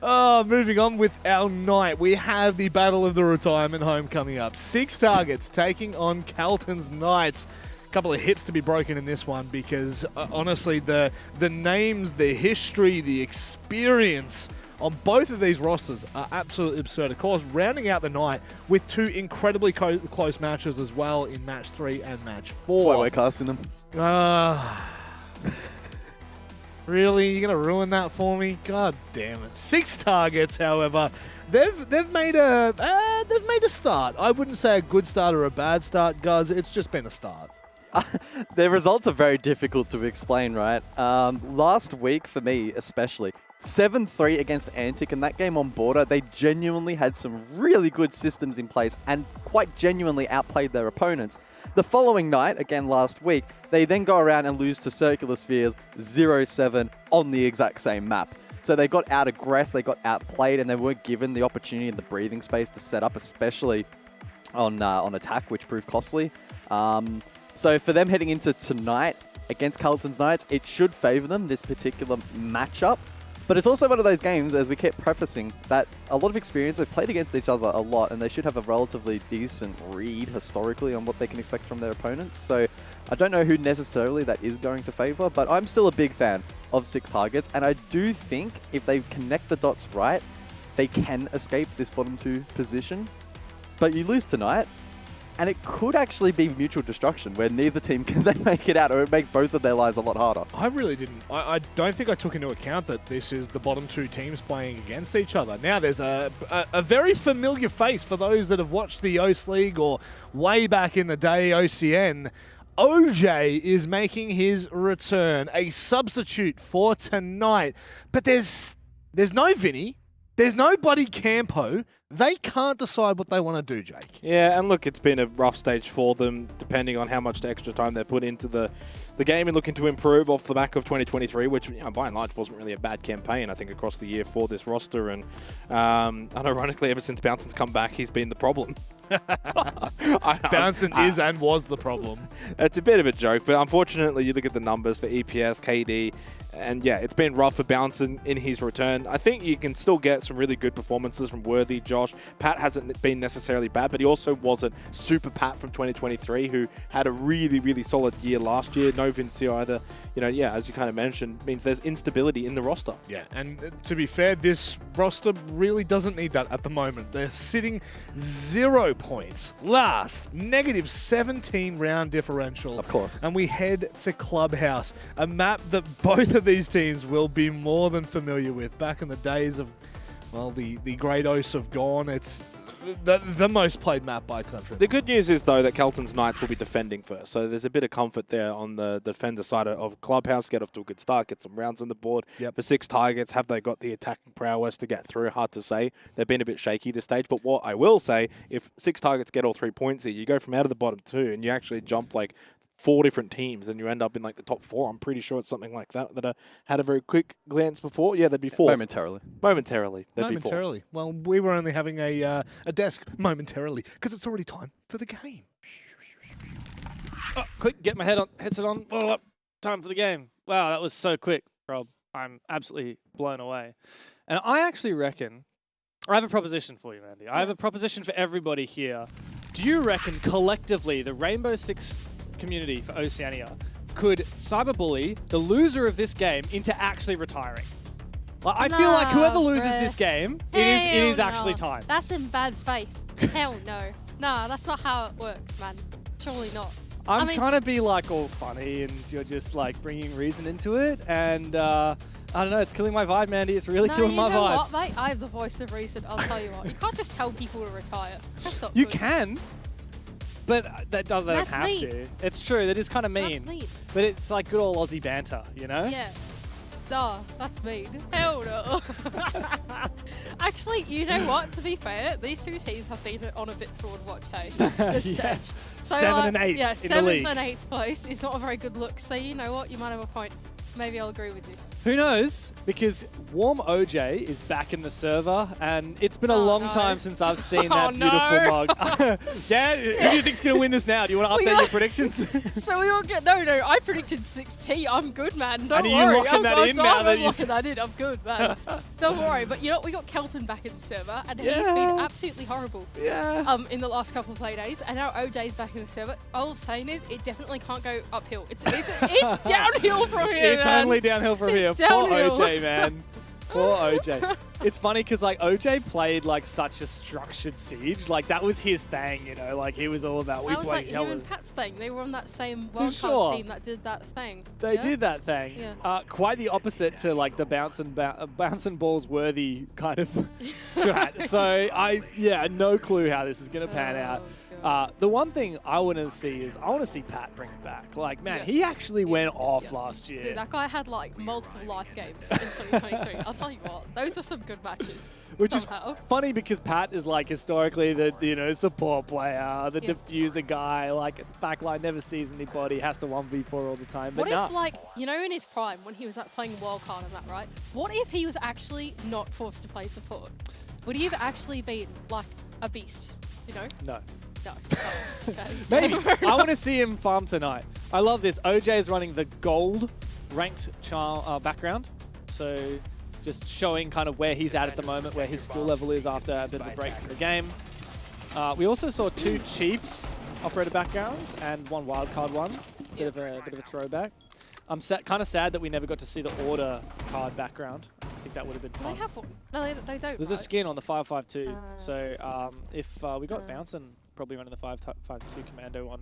Moving on with our night, we have the Battle of the Retirement Home coming up. 6Targets taking on Kelton's Knights. A couple of hips to be broken in this one because honestly, the names, the history, the experience on both of these rosters are absolutely absurd. Of course, rounding out the night with two incredibly close matches as well in match 3 and match 4. That's why we're casting them. Really? You're going to ruin that for me? God damn it. 6Targets, however, they've made a start. I wouldn't say a good start or a bad start, guys. It's just been a start. Their results are very difficult to explain, right? Last week, for me especially, 7-3 against Antic in that game on Border. They genuinely had some really good systems in place and quite genuinely outplayed their opponents. The following night, again last week, they then go around and lose to Circular Spheres 0-7 on the exact same map. So they got out-aggressed, they got outplayed, and they weren't given the opportunity and the breathing space to set up, especially on attack, which proved costly. So for them heading into tonight against Kelton's Knights, it should favor them, this particular matchup. But it's also one of those games, as we kept prefacing, that a lot of experience, they've played against each other a lot, and they should have a relatively decent read historically on what they can expect from their opponents. So I don't know who necessarily that is going to favor, but I'm still a big fan of 6Targets, and I do think if they connect the dots right, they can escape this bottom 2 position. But you lose tonight, and it could actually be mutual destruction where neither team can then make it out, or it makes both of their lives a lot harder. I really didn't. I don't think I took into account that this is the bottom 2 teams playing against each other. Now there's a very familiar face for those that have watched the OCE League or way back in the day, OCN. OJ is making his return, a substitute for tonight. But there's no Vinny. There's no Buddy Campo. They can't decide what they want to do, Jake. Yeah, and look, it's been a rough stage for them, depending on how much extra time they put into the game and looking to improve off the back of 2023, which, by and large, wasn't really a bad campaign, I think, across the year for this roster. And ironically, ever since Bouncing's come back, he's been the problem. Bouncing is and was the problem. It's a bit of a joke, but unfortunately, you look at the numbers for EPS, KD, and yeah, it's been rough for Bouncing in his return. I think you can still get some really good performances from Worthy, Josh. Pat hasn't been necessarily bad, but he also wasn't super Pat from 2023, who had a really, really solid year last year. No Vinci either. As you kind of mentioned, means there's instability in the roster. Yeah, and to be fair, this roster really doesn't need that at the moment. They're sitting 0 points. Last, -17 round differential. Of course. And we head to Clubhouse, a map that both of these teams will be more than familiar with. Back in the days of, well, the great OCE have gone. It's the most played map by country. The good news is, though, that Kelton's Knights will be defending first. So there's a bit of comfort there on the defender side of Clubhouse. Get off to a good start, get some rounds on the board. Yep. For 6Targets, have they got the attacking prowess to get through? Hard to say. They've been a bit shaky this stage. But what I will say, if 6Targets get all 3 points here, you go from out of the bottom 2 and you actually jump like 4 different teams and you end up in like the top 4. I'm pretty sure it's something like that I had a very quick glance before. Yeah, they'd be 4. Momentarily. They'd be 4. Well, we were only having a desk momentarily because it's already time for the game. Oh, quick, get my headset on. Oh, time for the game. Wow, that was so quick, Rob. I'm absolutely blown away. And I actually reckon, I have a proposition for you, Mandy. I have a proposition for everybody here. Do you reckon collectively the Rainbow Six community for Oceania could cyberbully the loser of this game into actually retiring? I feel like whoever loses this game, it is actually time. That's in bad faith. Hell no. Nah, that's not how it works, man. Surely not. I mean, trying to be like all funny and you're just like bringing reason into it, and I don't know, it's killing my vibe, Mandy. It's really killing my vibe. You know what, mate? I have the voice of reason. I'll tell you what. You can't just tell people to retire. That's not You good. can. But they don't have to. It's true. That is kind of mean. That's mean. But it's like good old Aussie banter, you know? Yeah. No, that's mean. Hell no. Actually, you know what? To be fair, these two teams have been on a bit fraud watch, hey? Yes. So 7th and 8th yeah, in the league. 7th and 8th place is not a very good look. So you know what? You might have a point. Maybe I'll agree with you. Who knows? Because Warm OJ is back in the server, and it's been a long time since I've seen that beautiful mug. Yeah, who do you think's going to win this now? Do you want to update your predictions? So we all get no. I predicted 6T. I'm good, man. Don't And worry. are you locking that in now that I'm you locking that in. I'm good, man. Don't worry. But you know, we got Kelton back in the server, and he's been absolutely horrible. Yeah. In the last couple of play days, and now OJ's back in the server. All I'm saying is, it definitely can't go uphill. It's downhill from here. It's man. only downhill from here. Poor downhill. OJ, man. Poor OJ. It's funny because like OJ played like such a structured siege. Like that was his thing, you know. Like he was all about we That was play like him Kelton. and Pat's thing. They were on that same wildcard team that did that thing. They did that thing. Yeah. Quite the opposite to like the bounce and balls worthy kind of strat. So no clue how this is gonna pan out. The one thing I want to see is I want to see Pat bring it back. Like, man, he actually went off last year. Dude, that guy had like multiple life games in 2023. I'll tell you what, those were some good matches. Which somehow. is funny because Pat is like historically the support player, the diffuser guy. Like backline never sees anybody, has to 1v4 all the time. But what if like in his prime when he was like playing wildcard and that, right? What if he was actually not forced to play support? Would he have actually been like a beast? You know? No. No. Oh, okay. Maybe. I want to see him farm tonight. I love this. OJ is running the gold ranked background. So just showing kind of where he's at the moment, where his skill level is after a bit of a break from the game. We also saw 2 Chiefs operator backgrounds and 1 wildcard one. Bit of a throwback. I'm kind of sad that we never got to see the order card background. I think that would have been fun. They have one. No, they don't. There's a skin on the 552. So if we got Bouncin probably running the 552 commando on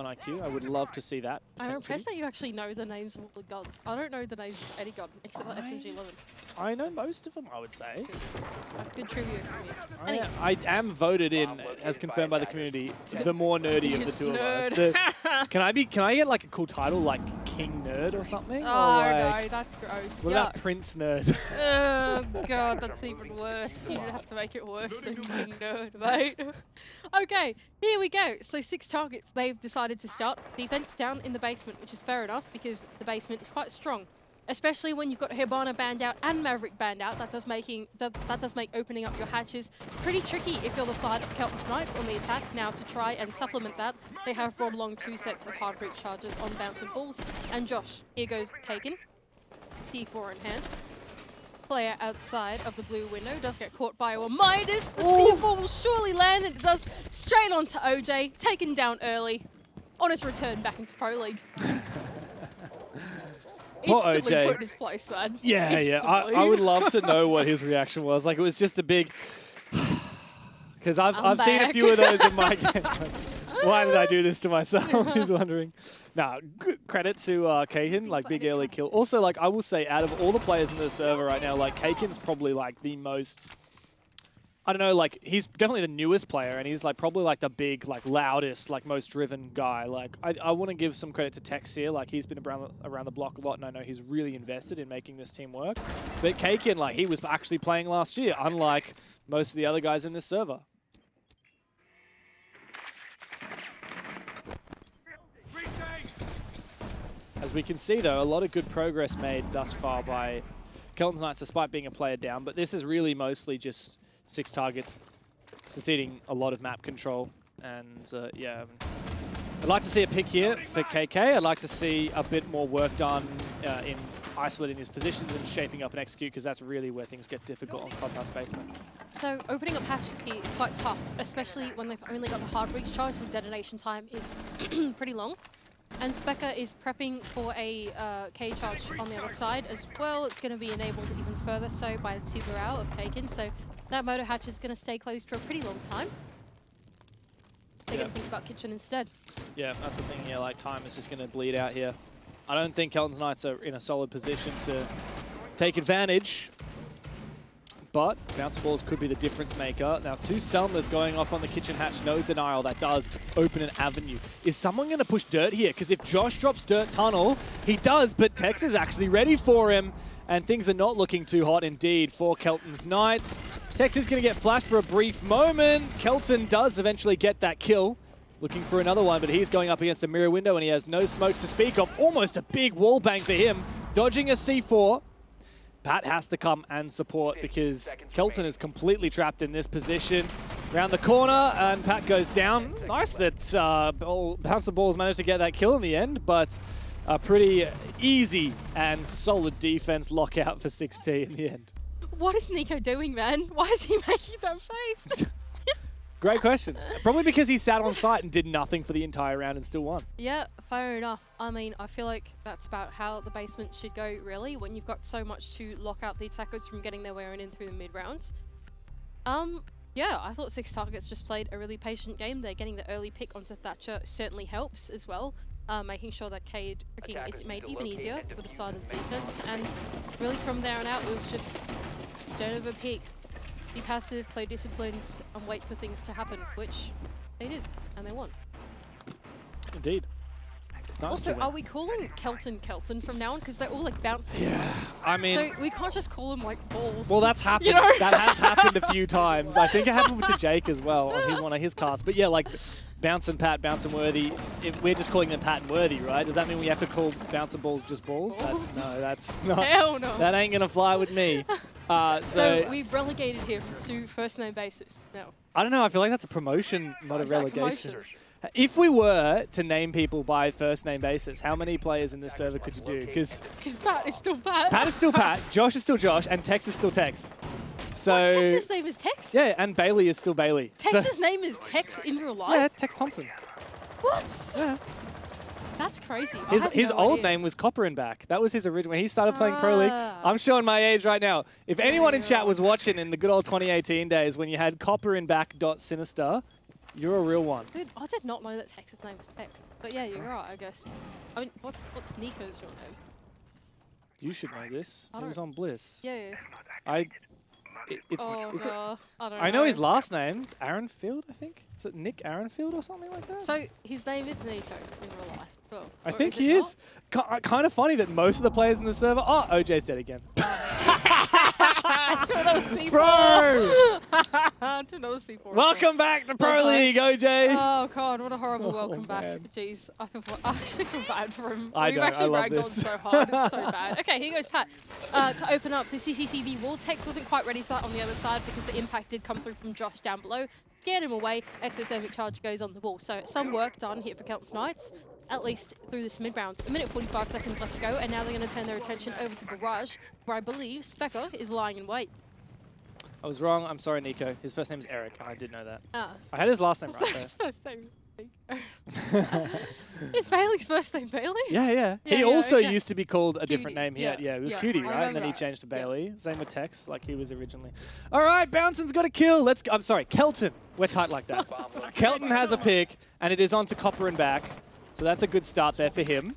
IQ, I would love to see that. I'm impressed that you actually know the names of all the gods. I don't know the names of any god except for SMG11. I know most of them, I would say. That's good trivia from you. I am voted in, as confirmed by the community, the more nerdy of the two of us. Can I get like a cool title like King Nerd or something? Oh, like, no, that's gross. What about Prince Nerd? Oh, God, that's even worse. You have to make it worse than King Nerd, mate. Okay, here we go. So 6Targets, they've decided to start defense down in the basement, which is fair enough because the basement is quite strong. Especially when you've got Hibana banned out and Maverick banned out, that does make opening up your hatches pretty tricky if you're the side of Kelton's Knights on the attack. Now to try and supplement that, they have brought along 2 sets of hard breach charges on Bounce and Balls. And Josh, here goes Kaken, C4 in hand. Player outside of the blue window does get caught by a Midas. The C4 will surely land and it does straight onto OJ, taken down early on his return back into Pro League. Instantly OJ. put in his place, man. Yeah. Instantly. I would love to know what his reaction was. Like, it was just a big... Because I've seen a few of those in my game. Why did I do this to myself? He's wondering. Nah, good credit to Kaken, like big early kill. Also, like I will say, out of all the players in the server right now, like Kaken's probably like the most... I don't know, like, he's definitely the newest player, and he's, like, probably, like, the big, like, loudest, like, most driven guy. Like, I want to give some credit to Tex here. Like, he's been around the block a lot, and I know he's really invested in making this team work. But Kaken, like, he was actually playing last year, unlike most of the other guys in this server. As we can see, though, a lot of good progress made thus far by Kelton's Knights, despite being a player down. But this is really mostly just 6Targets succeeding a lot of map control. And yeah, I'd like to see a pick here for KK. I'd like to see a bit more work done in isolating his positions and shaping up and execute, because that's really where things get difficult on Clubhouse Basement. So opening up hatches here is quite tough, especially when they've only got the hard breach charge and detonation time is pretty long. And Specker is prepping for a K charge on the other side as well. It's going to be enabled even further so by the Tuberao of Kaken. So that motor hatch is going to stay closed for a pretty long time. They're going to think about kitchen instead. Yeah, that's the thing here. Like, time is just going to bleed out here. I don't think Kelton's Knights are in a solid position to take advantage. But bounce balls could be the difference maker. Now, 2 Selmas going off on the kitchen hatch, no denial. That does open an avenue. Is someone going to push dirt here? Because if Josh drops dirt tunnel, he does, but Tex is actually ready for him. And things are not looking too hot indeed for Kelton's Knights. Tex is going to get flashed for a brief moment. Kelton does eventually get that kill. Looking for another one, but he's going up against a mirror window and he has no smokes to speak of. Almost a big wall bang for him. dodging a C4. Pat has to come and support because Kelton is completely trapped in this position. Round the corner, and Pat goes down. Nice that Bouncer Balls managed to get that kill in the end, but a pretty easy and solid defense lockout for 6T in the end. What is Nico doing, man? Why is he making that face? Great question. Probably because he sat on site and did nothing for the entire round and still won. Yeah, fair enough. I mean, I feel like that's about how the basement should go, really, when you've got so much to lock out the attackers from getting their way in through the mid-rounds. Yeah, I thought 6Targets just played a really patient game. They're getting the early pick onto Thatcher certainly helps as well. Making sure that Cade is made even easier with the side of the defense. And really from there on out, it was just don't overpeak. Be passive, play disciplines, and wait for things to happen, which they did, and they won. Indeed. Nice Also, are we calling Kelton from now on? Because they're all like bouncing. Yeah, I mean... So we can't just call them like balls. Well, that's happened. You know? That has happened a few times. I think it happened to Jake as well on one of his casts. But yeah, like Bounce and Pat, Bounce and Worthy, if we're just calling them Pat and Worthy, right? Does that mean we have to call Bounce and Balls just balls? No, that's not. Hell no. That ain't going to fly with me. So we've relegated him to first name basis now. I don't know. I feel like that's a promotion, not a Is that relegation. promotion? If we were to name people by first name basis, how many players in this server could you do? Because Pat is still Pat. Pat is still Pat, Josh is still Josh, and Tex is still Tex. So What, Tex's name is Tex? yeah, and Bailey is still Bailey. Tex's name is Tex in real life? Yeah, Tex Thompson. What? Yeah. That's crazy. His old name was Copper and Back. That was his original. When he started playing Pro League. I'm showing my age right now. If anyone in chat was watching in the good old 2018 days when you had Copper and Back .sinister, you're a real one. Dude, I did not know that Tex's name was Tex. But yeah, you're right, I guess. I mean, what's Nico's real name? You should know this. I He was on Bliss. Yeah. It's is it? I don't know. I know his last name, Aaronfield, I think. Is it Nick Aaronfield or something like that? So his name is Nico in real life. Well, I or think it he not? is. Kind of funny that most of the players in the server. Oh, OJ's dead again. To another C4. Bro! To another C4. Welcome back to Pro League, OJ. Oh god, what a horrible welcome back. man. Jeez, I actually feel bad for him. I We've don't, actually I love ragged on this. so hard, it's so bad. Okay, here goes Pat. To open up the CCTV wall, Tex wasn't quite ready for that on the other side because the impact did come through from Josh down below. Scared him away, exothermic charge goes on the wall. So some work done here for Kelton's Knights, at least through this mid-round. A minute 45 seconds left to go, and now they're going to turn their attention over to Garage, where I believe Specker is lying in wait. I was wrong. I'm sorry, Nico. His first name is Eric, and I did know that. Ah. I had his last name right His first name is Bailey's first name Bailey? there. Yeah. Yeah, He yeah, also okay. used to be called a different Cutie, name. Yeah, it was yeah, Cutie, I right? And then remember he that. changed to Yeah. Bailey. Same with Tex, like he was originally. All right, Bouncing's got a kill. Let's go. I'm sorry, Kelton. We're tight like that. Kelton has a pick, and it is on to Copper and Back. So that's a good start there for him.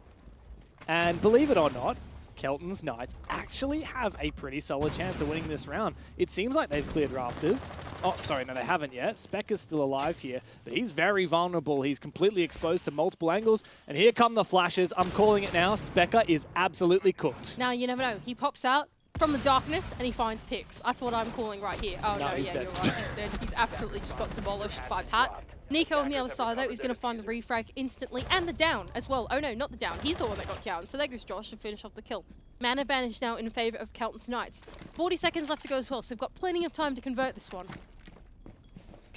And believe it or not, Kelton's Knights actually have a pretty solid chance of winning this round. It seems like they've cleared Rafters. Oh, sorry, no, they haven't yet. Speck is still alive here, but he's very vulnerable. He's completely exposed to multiple angles, and here come the flashes. I'm calling it now. Specker is absolutely cooked. Now, you never know. He pops out from the darkness and he finds picks. That's what I'm calling right here. Oh, No, no, he's yeah, dead. you're right. He's dead. He's absolutely just got demolished by Pat. Nico on the other side, though, is going to find the refrag instantly and the down as well. Oh, no, not the down. He's the one that got down. So there goes Josh to finish off the kill. Man advantage now in favor of Kelton's Knights. 40 seconds left to go as well, so they've got plenty of time to convert this one.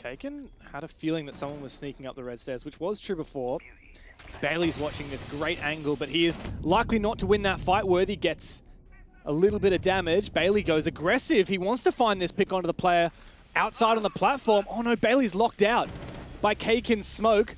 Kaken had a feeling that someone was sneaking up the red stairs, which was true before. Bailey's watching this great angle, but he is likely not to win that fight. Worthy gets a little bit of damage. Bailey goes aggressive. He wants to find this pick onto the player outside on the platform. Oh no, Bailey's locked out by Kaken's smoke.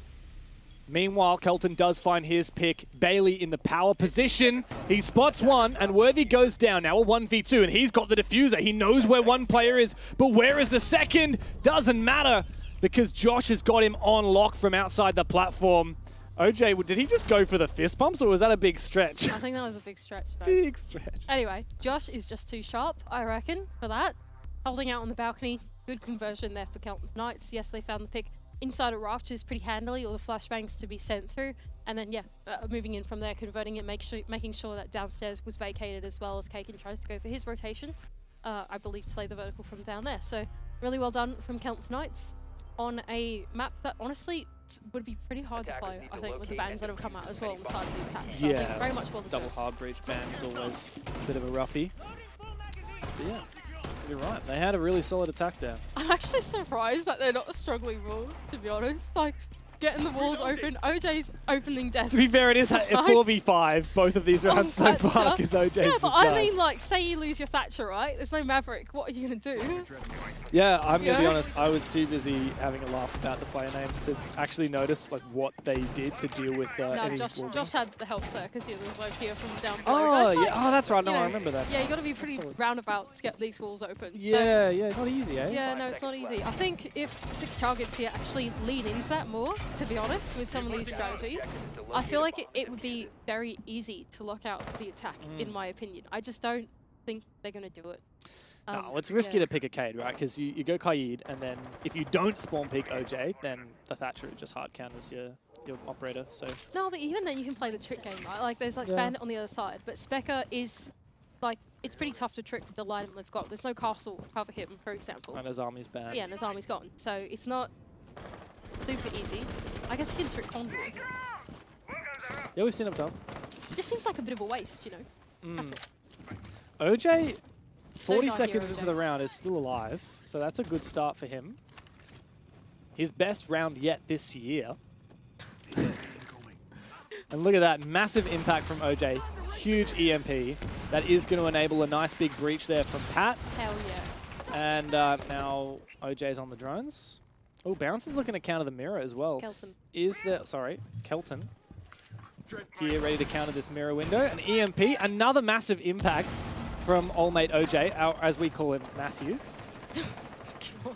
Meanwhile, Kelton does find his pick. Bailey in the power position. He spots one, and Worthy goes down. Now a 1v2, and he's got the diffuser. He knows where one player is, but where is the second? Doesn't matter, because Josh has got him on lock from outside the platform. OJ, did he just go for the fist bumps, or was that a big stretch? I think that was a big stretch, though. Big stretch. Anyway, Josh is just too sharp, I reckon, for that. Holding out on the balcony. Good conversion there for Kelton's Knights. Yes, they found the pick inside of rafters pretty handily, all the flashbangs to be sent through. And then, yeah, moving in from there, converting it, making sure that downstairs was vacated as well as Kaken tries to go for his rotation. I believe to play the vertical from down there. So really well done from Kelton's Knights on a map that honestly would be pretty hard to play, I think, with the bans that have come out as well on the side of the attack. So I Yeah, think very much well deserved. double hard breach ban is always a bit of a roughie. But yeah, you're right. They had a really solid attack there. I'm actually surprised that they're not struggling more, to be honest. Like, getting the walls open. OJ's opening desk. To be fair, it is a 4v5, both of these rounds so far, because OJ's Yeah, just but I died. mean, like, say you lose your Thatcher, right? There's no Maverick. What are you going to do? Yeah, I'm going to be Yeah. honest. I was too busy having a laugh about the player names to actually notice like what they did to deal with No, any Josh walking. had the help there because he was like here from down below. Oh, But it's yeah. like, Oh, that's right. No, you I know, remember that. Yeah, you got to be pretty Solid. roundabout to get these walls open. So, Yeah, yeah, not easy, eh? yeah, no, it's not easy. I think if 6Targets here actually lean into that more, to be honest, with some of these strategies, I feel like it would be very easy to lock out the attack, in my opinion. I just don't think they're going to do it. No, it's risky yeah. to pick a Cade, right? Because you go Kaid, and then if you don't spawn pick OJ, then the Thatcher just hard counters your operator. So No, but even then you can play the trick game, right? Like, there's like Bandit on the other side, but Specker is, like, it's pretty tough to trick the lineup they've got. There's no castle to cover him, for example. and his army's banned. Yeah, and his army's gone. So it's not super easy. I guess he can trick Convoy. Yeah, we've seen him top. Just seems like a bit of a waste, you know? That's all. OJ, 40 not seconds here, into OJ. the round, is still alive. So that's a good start for him. His best round yet this year. And look at that, massive impact from OJ. Huge EMP. That is going to enable a nice big breach there from Pat. Hell yeah. And now OJ's on the drones. Oh, Bounce is looking to counter the mirror as well. Kelton. Is there, sorry, Kelton. Here, ready to counter this mirror window. An EMP, another massive impact from old mate OJ, as we call him, Matthew. God.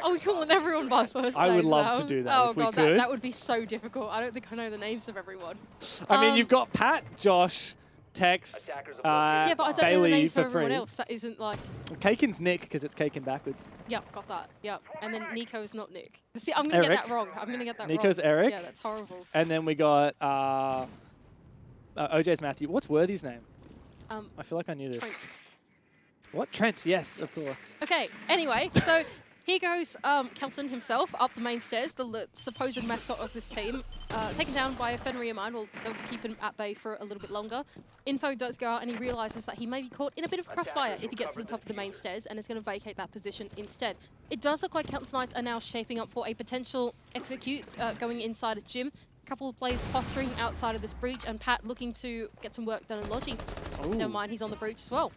Oh, we calling everyone by first I would names love now. to do that Oh if we god, could. that would be so difficult. I don't think I know the names of everyone. I mean, you've got Pat, Josh, Tex, yeah, but I don't know the Bailey names for for everyone free. else. That isn't like. Kaken's Nick, because it's Kaken backwards. Yep, got that. Yep. And then Nico's not Nick. See, I'm gonna get Eric. that wrong. I'm gonna get that Nico's wrong. Eric. Yeah, that's horrible. And then we got OJ's Matthew. What's Worthy's name? I feel like I knew this. Trent. What? Trent, yes, of course. Okay, anyway, so here goes Kelton himself up the main stairs, the supposed mascot of this team, taken down by a Fenrir Mine. Well, they'll keep him at bay for a little bit longer. Info does go out and he realizes that he may be caught in a bit of crossfire if he gets to the top of the main stairs and is going to vacate that position instead. It does look like Kelton's Knights are now shaping up for a potential execute going inside a gym. A couple of players posturing outside of this breach and Pat looking to get some work done in lodging. Never mind, he's on the breach as well.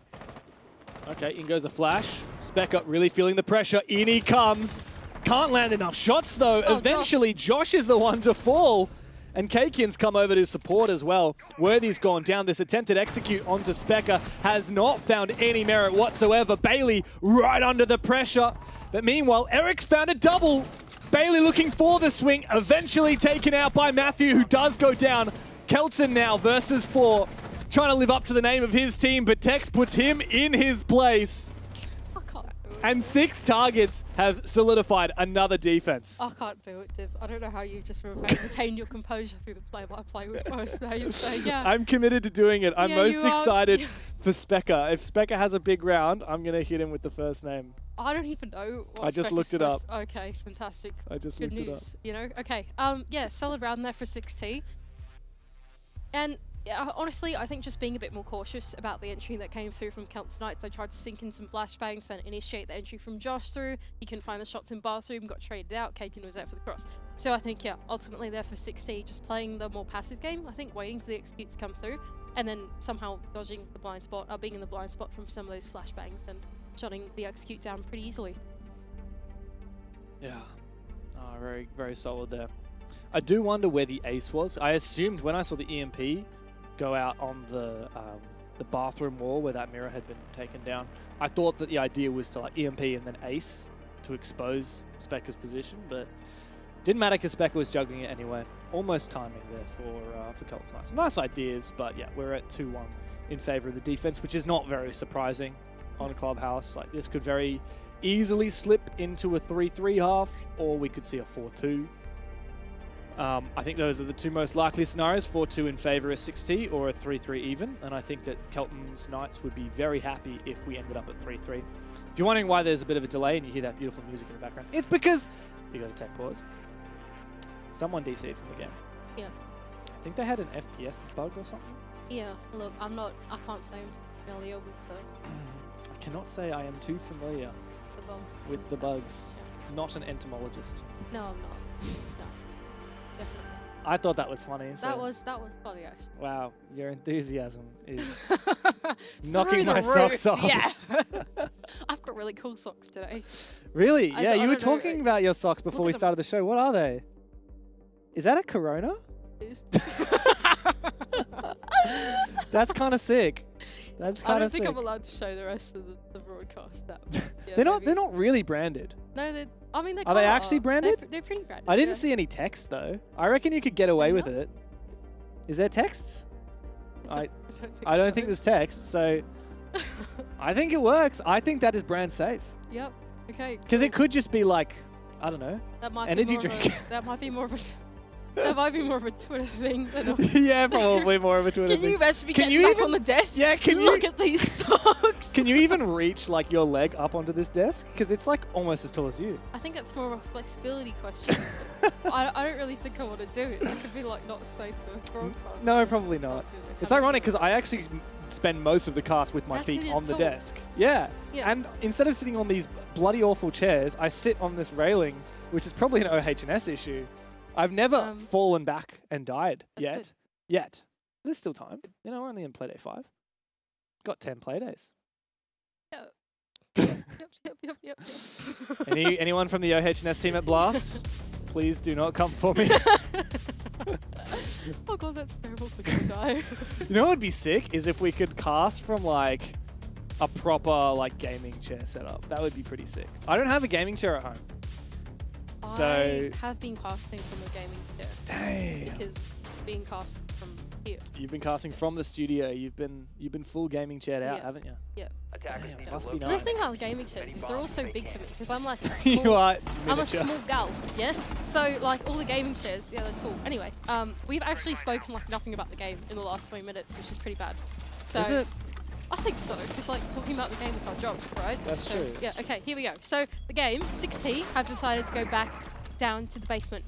Okay, in goes a flash. Spec up, really feeling the pressure. In he comes. Can't land enough shots, though. Oh, Eventually, Josh is the one to fall. And Kaken's come over to support as well. Worthy's gone down. This attempted execute onto Specker has not found any merit whatsoever. Bailey right under the pressure. But meanwhile, Eric's found a double. Bailey looking for the swing. Eventually taken out by Matthew, who does go down. Kelton now versus 4. Trying to live up to the name of his team, but Tex puts him in his place. I can't do it. And 6Targets have solidified another defense. I can't do it, Div. I don't know how you just retained your composure through the play-by-play with first names. So, yeah. I'm committed to doing it. I'm Yeah, most you are. excited for Specker. If Specker has a big round, I'm going to hit him with the first name. I don't even know what I just Spec looked is it up. supposed- Okay, fantastic. I just Good looked news, it up. you know? Okay, yeah, solid round there for 6T. And yeah, honestly, I think just being a bit more cautious about the entry that came through from Kelton's Knights. They tried to sink in some flashbangs and initiate the entry from Josh through. He couldn't find the shots in bathroom, got traded out. Kaken was there for the cross. So I think, yeah, ultimately there for 6T, just playing the more passive game. I think waiting for the execute to come through and then somehow dodging the blind spot, being in the blind spot from some of those flashbangs and shotting the execute down pretty easily. Yeah. Oh, very, very solid there. I do wonder where the ace was. I assumed when I saw the EMP go out on the bathroom wall where that mirror had been taken down, I thought that the idea was to like EMP and then ace to expose Specker's position, but didn't matter because Specker was juggling it anyway. Almost timing there for Kelton Knights. Nice ideas, but yeah, we're at 2-1 in favor of the defense, which is not very surprising on Clubhouse. Like this could very easily slip into a 3-3 half, or we could see a 4-2. I think those are the two most likely scenarios, 4-2 in favor of 6T or a 3-3 even, and I think that Kelton's Knights would be very happy if we ended up at 3-3. If you're wondering why there's a bit of a delay and you hear that beautiful music in the background, it's because you got to take pause. Someone DC'd from the game. Yeah. I think they had an FPS bug or something. Yeah, look, I can't say I'm familiar with I cannot say I am too familiar the bugs. with the bugs. Not an entomologist. No, I'm not. No, definitely. I thought that was funny. So That was funny, actually. wow, your enthusiasm is Through knocking the my roof. socks off. Yeah. I've got really cool socks today. Really? I Yeah, don't- you I were don't know. talking about your socks before Look we at them. started the show. What are they? Is that a Corona? That's kind of sick. That's I kind don't of think sick. I'm allowed to show the rest of the broadcast. Yeah, They're not. maybe. They're not really branded. No, they're. I mean, Are they actually branded? They're pretty branded. I didn't yeah. see any text though. I reckon you could get away They're with not? it. Is there text? I I don't think there's text, so I think it works. I think that is brand safe Yep. Okay. because it could just be like, I don't know. That might energy be more drink. That might be more of a. That might be more of a Twitter thing than a. Yeah, probably more of a Twitter Can thing. you imagine me Can getting you back even- on the desk? Yeah, can you- look at these socks? Can you even reach like your leg up onto this desk? Because it's like almost as tall as you. I think that's more of a flexibility question. I don't really think I want to do it. That could be like not safe for broadcast. No, probably not. It's ironic because I actually spend most of the cast with my That's 'cause feet you're on the tall. desk. Yeah. Yeah. And instead of sitting on these bloody awful chairs, I sit on this railing, which is probably an OH&S issue. I've never fallen back and died That's yet. good. Yet. There's still time. You know, we're only in Playday 5. Got 10 playdays. Yep. Anyone from the OH&S team at Blast? Please do not come for me. Oh god, that's terrible. We're gonna die. You know what would be sick is if we could cast from like a proper like gaming chair setup. That would be pretty sick. I don't have a gaming chair at home. So- I have been casting from a gaming chair Dang. because being cast from here. You've been casting from the studio. You've been full gaming chaired out, Yeah. haven't you? Yeah. Damn, must be The nice. thing about gaming chairs is they're all so big for me because I'm like a You small, are I'm a miniature. small gal, yeah? So like all the gaming chairs, yeah, they're tall. Anyway, we've actually spoken like nothing about the game in the last 3 minutes, which is pretty bad. So Is it? I think so, because like talking about the game is our job, right? That's So, true, Yeah, that's okay, here we go. So the game, 6T, have decided to go back down to the basement,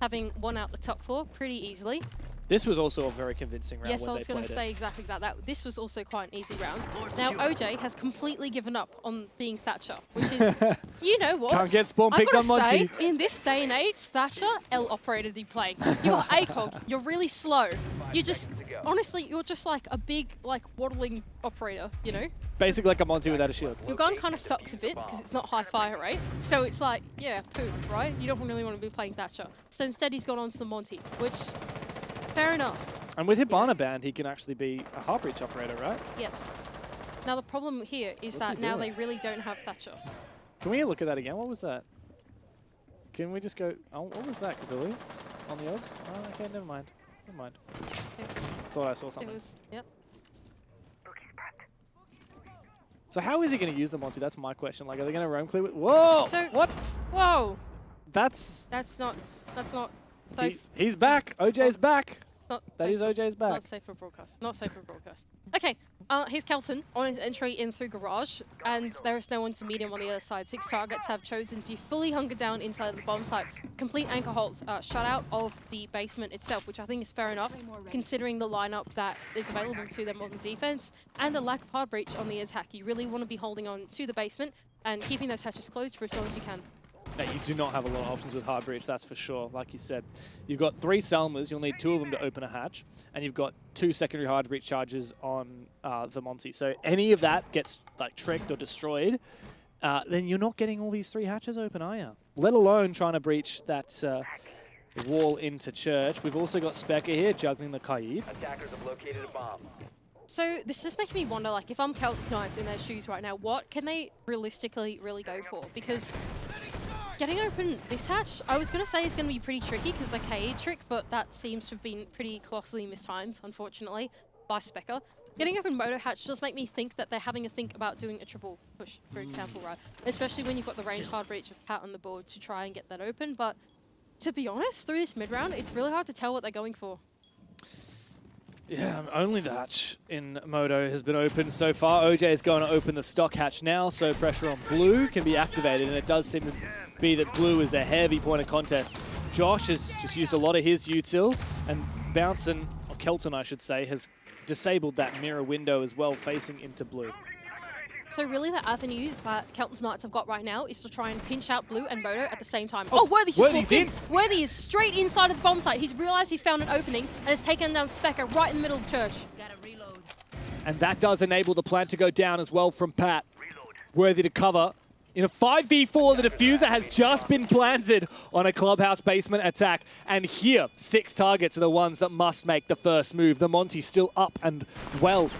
having won out the top floor pretty easily. This was also a very convincing round Yes, when I was they going played to it. say exactly that. This was also quite an easy round. Now OJ has completely given up on being Thatcher, which is, you know what? Can't get spawn I picked on gotta say, Monty. in this day and age, Thatcher, L operator do play. You're ACOG, you're really slow. You just, honestly, you're just like a big, like, waddling operator, you know? Basically like a Monty without a shield. Your gun kind of sucks a bit because it's not high fire rate. So it's like, yeah, poo, right? You don't really want to be playing Thatcher. So instead he's gone on to the Monty, which, fair enough. And with Hibana banned, he can actually be a heart breach operator, right? Yes. Now the problem here is What's that he now doing? they really don't have Thatcher. Can we look at that again? What was that? Can we just go... Oh, what was that, Kabilly? On the obs? Oh, okay, never mind. Never mind. Okay. Thought I saw It something. was, yep. So how is he going to use the Monty? That's my question. Like, are they going to roam clear with... Whoa! So- What? Whoa! That's... That's not safe. He's back. OJ's back. Not That safe is for- OJ's back. Not safe for broadcast. Not safe for broadcast. Okay, here's Kelton on his entry in through garage, and there is no one to meet him on the other side. 6Targets have chosen to fully hunker down inside the bomb site. Complete anchor hold, shut out of the basement itself, which I think is fair enough, considering the lineup that is available to them on the defense and the lack of hard breach on the attack. You really want to be holding on to the basement and keeping those hatches closed for as long as you can. No, you do not have a lot of options with hard breach, that's for sure. Like you said, you've got 3 Selmas, you'll need 2 of them to open a hatch, and you've got 2 secondary hard breach charges on the Monty. So any of that gets like tricked or destroyed, then you're not getting all these 3 hatches open, are you? Let alone trying to breach that wall into church. We've also got Specker here juggling the Kaid. Attackers have located a bomb. So this is just making me wonder, like, if I'm Kelton Knights in their shoes right now, what can they realistically really go for? Because getting open this hatch, I was going to say it's going to be pretty tricky because the KE trick, but that seems to have been pretty colossally mistimed, unfortunately, by Specker. Getting open Moto hatch does make me think that they're having a think about doing a triple push, for example, right? Especially when you've got the range hard breach of Pat on the board to try and get that open. But to be honest, through this mid-round, it's really hard to tell what they're going for. Yeah, only the hatch in Moto has been opened so far. OJ is going to open the stock hatch now, so pressure on Blue can be activated, and it does seem to be that Blue is a heavy point of contest Josh has just used a lot of his util, and Bouncin, or Kelton I should say, has disabled that mirror window as well, facing into blue. So really the avenues that Kelton's Knights have got right now is to try and pinch out Blue and Moto at the same time. Oh, Worthy's just walked in. Worthy is straight inside of the bomb site. He's realized he's found an opening and has taken down Specker right in the middle of the church. And that does enable the plant to go down as well from Pat. Worthy to cover. In a 5v4, the diffuser has just been planted on a clubhouse basement attack. And here, 6Targets are the ones that must make the first move. The Monty still up and well.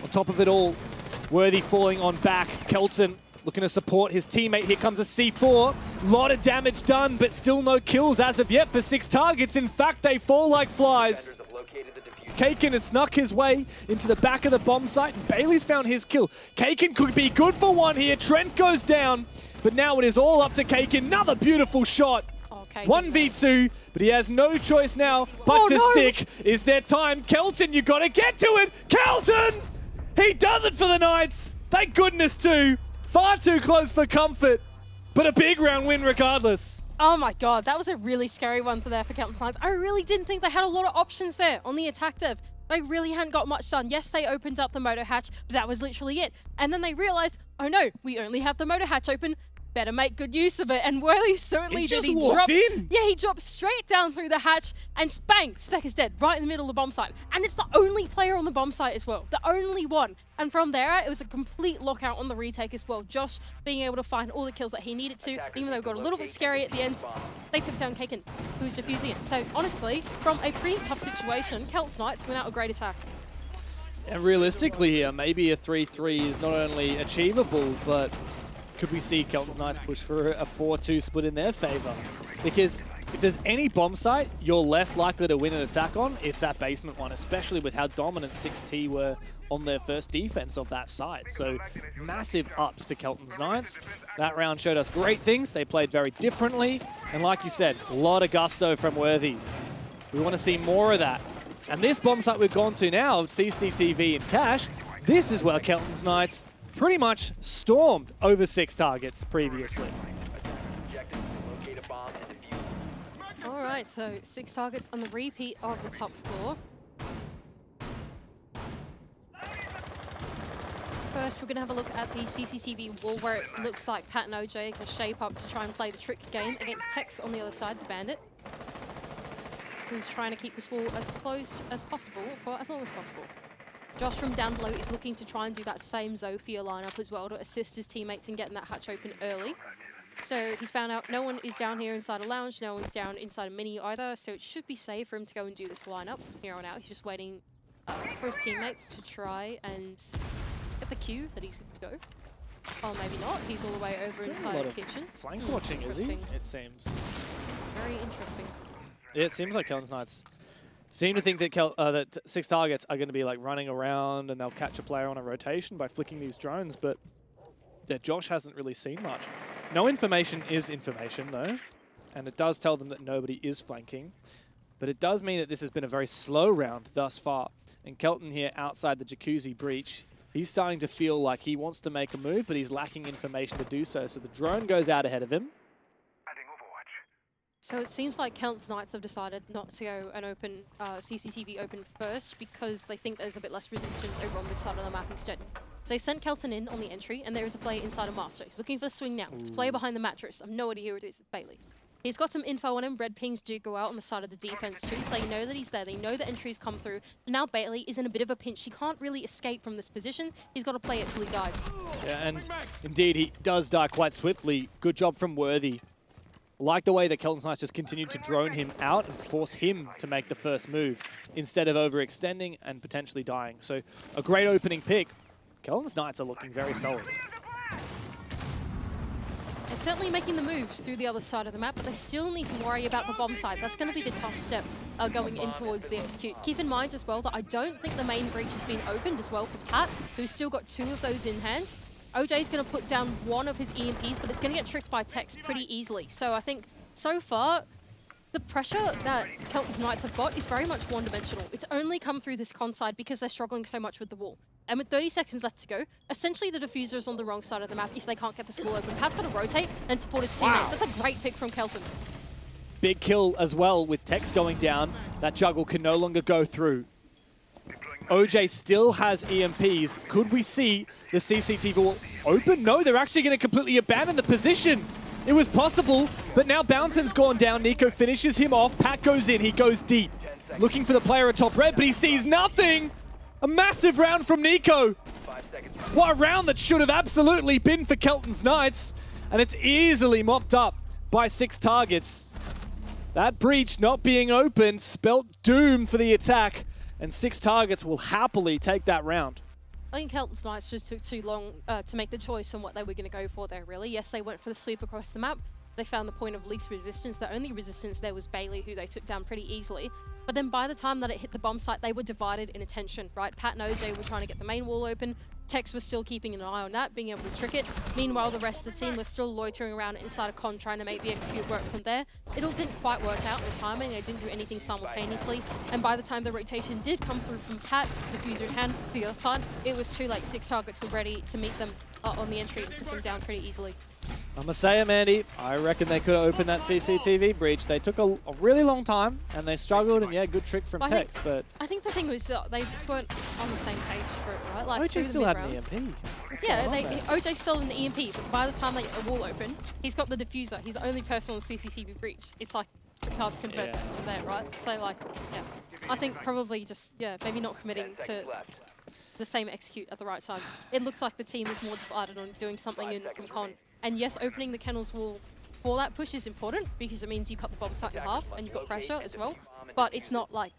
On top of it all, Worthy falling on back. Kelton looking to support his teammate. Here comes a C4. Lot of damage done, but still no kills as of yet for 6Targets. In fact, they fall like flies. Kelton has snuck his way into the back of the bomb site, and Bailey's found his kill. Kelton could be good for one here. Trent goes down, but now it is all up to Kelton. Another beautiful shot. 1v2, but he has no choice now but to stick. Is there time? Kelton, you gotta get to it! Kelton! He does it for the Knights! Thank goodness too! Far too close for comfort, but a big round win regardless. Oh my god, that was a really scary one for Kelton's Knights. I really didn't think they had a lot of options there on the attack dev. They really hadn't got much done. Yes, they opened up the motor hatch, but that was literally it. And then they realized, oh no, we only have the motor hatch open. Better make good use of it. And Worley certainly did. He walked in. Yeah, he dropped straight down through the hatch and bang, Spec is dead right in the middle of the bomb site. And it's the only player on the bomb site as well. The only one. And from there, it was a complete lockout on the retake as well. Josh being able to find all the kills that he needed to, even though it got a little bit scary at the end. They took down Kelton, who was defusing it. So honestly, from a pretty tough situation, Kelton's Knights went out a great attack. And realistically here, maybe a 3-3 is not only achievable, but could we see Kelton's Knights push for a 4-2 split in their favor? Because if there's any bomb site you're less likely to win an attack on, it's that basement one, especially with how dominant 6T were on their first defense of that site. So massive ups to Kelton's Knights. That round showed us great things. They played very differently. And like you said, a lot of gusto from Worthy. We want to see more of that. And this bomb site we've gone to now, CCTV and Cash, this is where Kelton's Knights pretty much stormed over 6Targets previously. Alright, so 6Targets on the repeat of the top floor. First, we're going to have a look at the CCTV wall where it looks like Pat and OJ can shape up to try and play the trick game against Tex on the other side, the Bandit, who's trying to keep this wall as closed as possible for as long as possible. Josh from down below is looking to try and do that same Zofia lineup as well to assist his teammates in getting that hatch open early. So he's found out no one is down here inside a lounge, no one's down inside a mini either, so it should be safe for him to go and do this lineup from here on out. He's just waiting for his teammates to try and get the cue that he's going to go. Oh, maybe not. He's all the way over inside the kitchen. Flank watching, is he? It seems. Very interesting. Yeah, it seems like Kelton's Knights seem to think that that 6Targets are going to be like running around and they'll catch a player on a rotation by flicking these drones, but yeah, Josh hasn't really seen much. No information is information though, and it does tell them that nobody is flanking, but it does mean that this has been a very slow round thus far. And Kelton here outside the Jacuzzi breach, he's starting to feel like he wants to make a move, but he's lacking information to do so. So the drone goes out ahead of him. So it seems like Kelton's Knights have decided not to go and open CCTV open first because they think there's a bit less resistance over on this side of the map instead. So they sent Kelton in on the entry, and there is a player inside a master. He's looking for the swing now. It's a player behind the mattress. I've no idea who it is. It's Bailey. He's got some info on him. Red pings do go out on the side of the defense too, so they know that he's there. They know the entry's come through. And now Bailey is in a bit of a pinch. He can't really escape from this position. He's got to play it till he dies. Yeah, and indeed he does die quite swiftly. Good job from Worthy. Like the way that Kelton's Knights just continued to drone him out and force him to make the first move instead of overextending and potentially dying. So a great opening pick. Kelton's Knights are looking very solid. They're certainly making the moves through the other side of the map, but they still need to worry about the bomb side. That's going to be the tough step going in towards the execute. Keep in mind as well that I don't think the main breach has been opened as well for Pat, who's still got 2 of those in hand. OJ's going to put down 1 of his EMPs, but it's going to get tricked by Tex pretty easily. So I think so far, the pressure that Kelton's Knights have got is very much one-dimensional. It's only come through this con side because they're struggling so much with the wall. And with 30 seconds left to go, essentially the diffuser is on the wrong side of the map if they can't get this wall open. Pat's got to rotate and support his teammates. Wow. That's a great pick from Kelton. big kill as well with Tex going down. That juggle can no longer go through. OJ still has EMPs. Could we see the CCTV wall open? No, they're actually going to completely abandon the position. It was possible, but now Bouncing's gone down. Nico finishes him off. Pat goes in. He goes deep. Looking for the player at top red, but he sees nothing. A massive round from Nico. What a round that should have absolutely been for Kelton's Knights. And it's easily mopped up by 6Targets. That breach not being opened spelt doom for the attack. And 6Targets will happily take that round. I think Kelton's Knights just took too long to make the choice on what they were going to go for there, really. Yes, they went for the sweep across the map. They found the point of least resistance. The only resistance there was Bailey, who they took down pretty easily. But then by the time that it hit the bomb site, they were divided in attention, right? Pat and OJ were trying to get the main wall open. Tex was still keeping an eye on that, being able to trick it. Meanwhile, the rest of the team was still loitering around inside a con, trying to make the execute work from there. It all didn't quite work out with timing. They didn't do anything simultaneously. And by the time the rotation did come through from Pat, diffuser in hand, to the other side, it was too late. 6Targets were ready to meet them on the entry and took them down pretty easily. I'm gonna say it, Mandy. I reckon they could have opened that CCTV breach. They took a really long time, and they struggled, and yeah, good trick from Tex, but... I think the thing was they just weren't on the same page for it, right? Like, OJ still had an EMP. Yeah, OJ's still in the EMP, but by the time they get the wall open, he's got the diffuser. He's the only person on the CCTV breach. It's like, it's hard to convert that from there, right? So, like, yeah. I think probably just, maybe not committing to the same execute at the right time. It looks like the team is more divided on doing something in from con. And yes, opening the kennels wall for that push is important because it means you cut the bomb site in half and you've got pressure as well. But it's not like,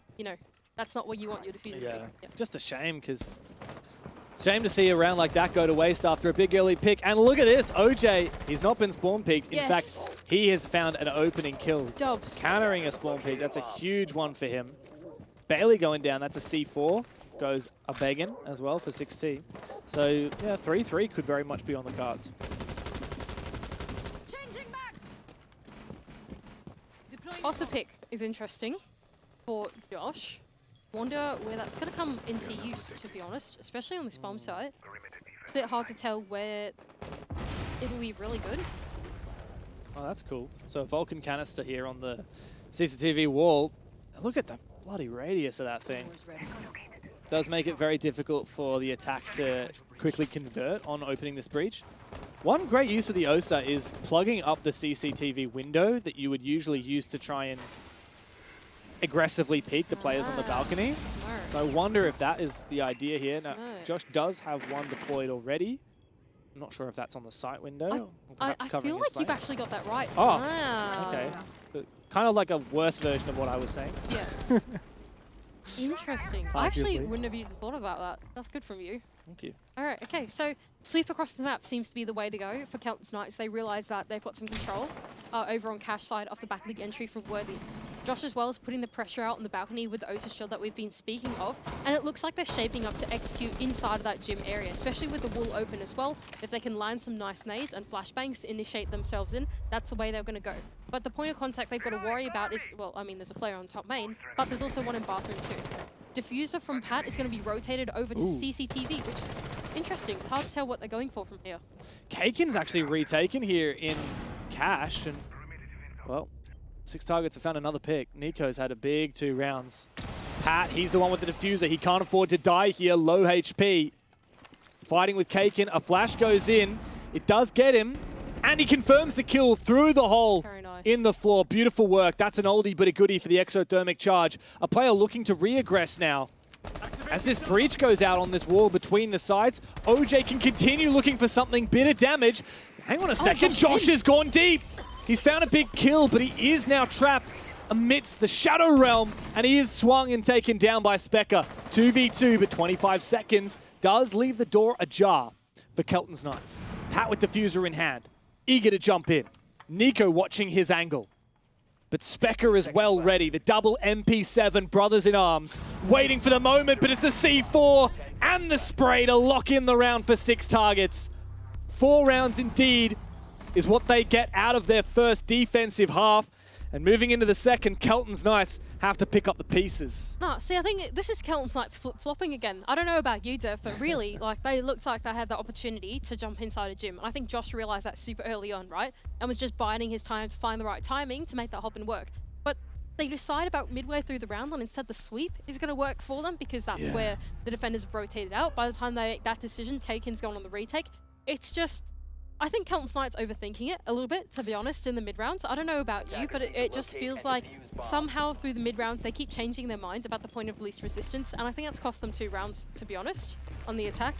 that's not what you want your diffuser to be. Yeah. Just a shame, because shame to see a round like that go to waste after a big early pick. And look at this, OJ, he's not been spawn peaked. In fact, he has found an opening kill. Dubs. Countering a spawn peak, that's a huge one for him. Bailey going down, that's a C4. Goes a begging as well for 6T. So yeah, 3-3 could very much be on the cards. Also pick is interesting for Josh. Wonder where that's going to come into use, to be honest, especially on this bomb site. It's a bit hard to tell where it'll be really good. Oh, that's cool. So a Vulcan canister here on the CCTV wall. Look at the bloody radius of that thing. Does make it very difficult for the attack to quickly convert on opening this breach. One great use of the OSA is plugging up the CCTV window that you would usually use to try and aggressively peek the players on the balcony. Smart. So I wonder if that is the idea here. Smart. Now, Josh does have one deployed already. I'm not sure if that's on the site window. I feel like you've actually got that right. Oh, wow. okay. But kind of like a worse version of what I was saying. Yes. Interesting. I actually wouldn't have even thought about that. That's good from you. Thank you. All right, okay, so sweep across the map seems to be the way to go for Kelton's Knights. They realise that they've got some control over on cash side off the back of the entry from Worthy. Josh as well is putting the pressure out on the balcony with the OSA shield that we've been speaking of, and it looks like they're shaping up to execute inside of that gym area, especially with the wall open as well. If they can line some nice nades and flashbangs to initiate themselves in, that's the way they're going to go. But the point of contact they've got to worry about is, well, I mean, there's a player on top main, but there's also one in bathroom too. Diffuser from Pat is going to be rotated over to CCTV, which is interesting. It's hard to tell what they're going for from here. Kakin's actually retaken here in cash, and, well, 6Targets have found another pick. Nico's had a big 2 rounds. Pat, he's the one with the diffuser. He can't afford to die here, low HP. Fighting with Kakin, a flash goes in. It does get him, and he confirms the kill through the hole. Very nice. In the floor. Beautiful work. That's an oldie but a goodie for the exothermic charge. A player looking to re-aggress now. As this breach goes out on this wall between the sides, OJ can continue looking for something, bit of damage. Hang on a second, Josh has gone deep. He's found a big kill, but he is now trapped amidst the Shadow Realm, and he is swung and taken down by Specker. 2v2, but 25 seconds does leave the door ajar for Kelton's Knights. Pat with diffuser in hand, eager to jump in. Nico watching his angle. But Specker is well ready. The double MP7 brothers in arms. Waiting for the moment, but it's a C4 and the spray to lock in the round for 6Targets. 4 rounds indeed is what they get out of their first defensive half. And moving into the second, Kelton's Knights have to pick up the pieces. No, see, I think this is Kelton's Knights flip-flopping again. I don't know about you, Dev, but really, like, they looked like they had the opportunity to jump inside a gym. And I think Josh realized that super early on, right? And was just biding his time to find the right timing to make that hop and work. But they decide about midway through the round that instead the sweep is going to work for them because that's where the defenders have rotated out. By the time they make that decision, Kelton's going on the retake. It's just... I think Kelton's Knights overthinking it a little bit, to be honest, in the mid-rounds. I don't know about you, but it just feels like somehow through the mid-rounds they keep changing their minds about the point of least resistance, and I think that's cost them 2 rounds, to be honest, on the attack.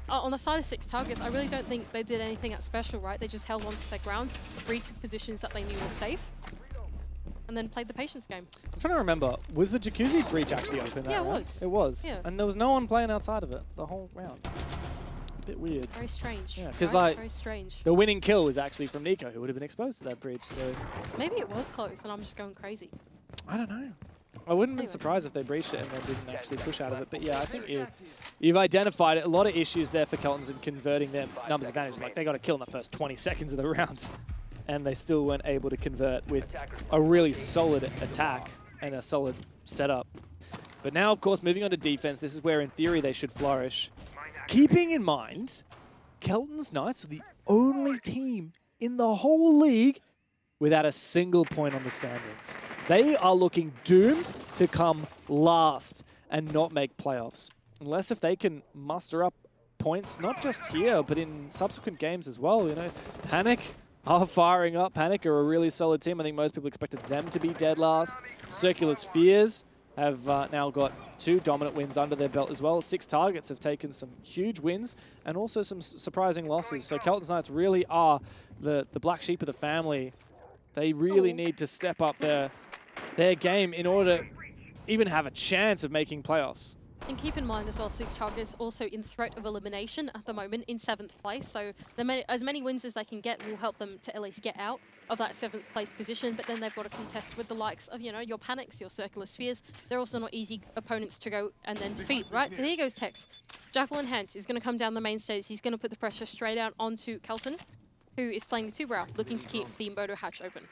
On the side of 6Targets, I really don't think they did anything that special, right? They just held on to their ground, retook positions that they knew were safe, and then played the patience game. I'm trying to remember, was the Jacuzzi breach actually open that Yeah, it round? was. It was. Yeah. And there was no one playing outside of it the whole round. Bit weird. Very strange. Yeah, 'cause, right? like, Very strange. The winning kill was actually from Nico, who would have been exposed to that breach, so... Maybe it was close and I'm just going crazy. I don't know. I wouldn't have Anyway. been surprised if they breached it and they didn't actually push out of it. But yeah, I think you've identified a lot of issues there for Keltons in converting their numbers advantage. Like, they got a kill in the first 20 seconds of the round, and they still weren't able to convert with a really solid attack and a solid setup. But now, of course, moving on to defense, this is where, in theory, they should flourish. Keeping in mind, Kelton's Knights are the only team in the whole league without a single point on the standings. They are looking doomed to come last and not make playoffs. Unless if they can muster up points, not just here, but in subsequent games as well. You know, Panic are firing up. Panic are a really solid team. I think most people expected them to be dead last. Circular Spheres have now got 2 dominant wins under their belt as well. 6Targets have taken some huge wins and also some surprising losses. So Kelton's Knights really are the black sheep of the family. They really need to step up their game in order to even have a chance of making playoffs. And keep in mind as well, 6Targets also in threat of elimination at the moment in 7th place. So as many wins as they can get will help them to at least get out of that 7th place position. But then they've got to contest with the likes of, you know, your Panics, your Circular Spheres. They're also not easy opponents to go and then defeat, right? So here goes Tex. Jackal in hand is going to come down the main stage. He's going to put the pressure straight out onto Kelton, who is playing the 2-brow, looking to keep the Moto hatch open.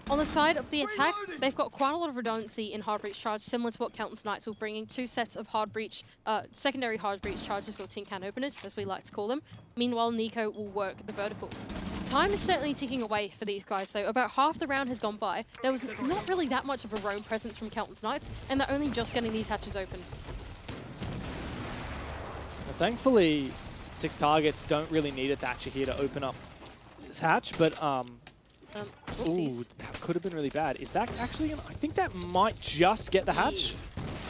On the side of the attack, they've got quite a lot of redundancy in hard breach charge, similar to what Kelton's Knights will bring in 2 sets of hard breach, secondary hard breach charges, or tin can openers, as we like to call them. Meanwhile, Nico will work the vertical. Time is certainly ticking away for these guys, so about half the round has gone by. There was not really that much of a roam presence from Kelton's Knights, and they're only just getting these hatches open. Well, thankfully, 6Targets don't really need a Thatcher here to open up this hatch, but Oopsies. ooh, that could have been really bad. Is that actually gonna, I think that might just get the hatch.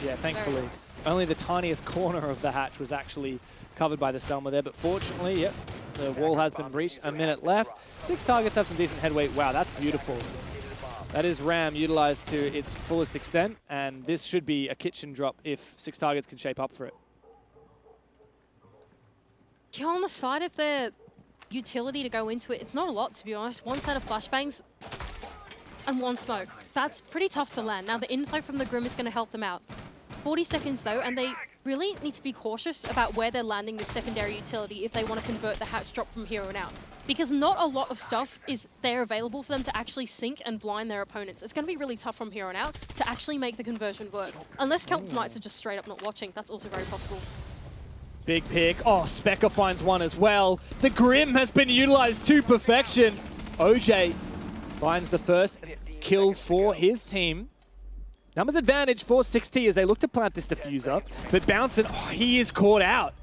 Yeah, thankfully. nice. Only the tiniest corner of the hatch was actually covered by the Selma there, but fortunately, yep, the wall has been breached. A minute left. 6Targets have some decent headway. Wow, that's beautiful. That is RAM utilized to its fullest extent, and this should be a kitchen drop if 6Targets can shape up for it. Yeah, on the side of their utility to go into it, it's not a lot, to be honest. 1 set of flashbangs and 1 smoke. That's pretty tough to land. Now, the inflow from the Grim is going to help them out. 40 seconds, though, and they really need to be cautious about where they're landing this secondary utility if they want to convert the hatch drop from here on out. Because not a lot of stuff is there available for them to actually sink and blind their opponents. It's going to be really tough from here on out to actually make the conversion work. Unless Kelton's Knights are just straight up not watching. That's also very possible. Big pick. Oh, Specker finds one as well. The Grim has been utilized to perfection. OJ finds the first kill for his team. Numbers advantage for 6T as they look to plant this diffuser. But Bouncin', oh, he is caught out.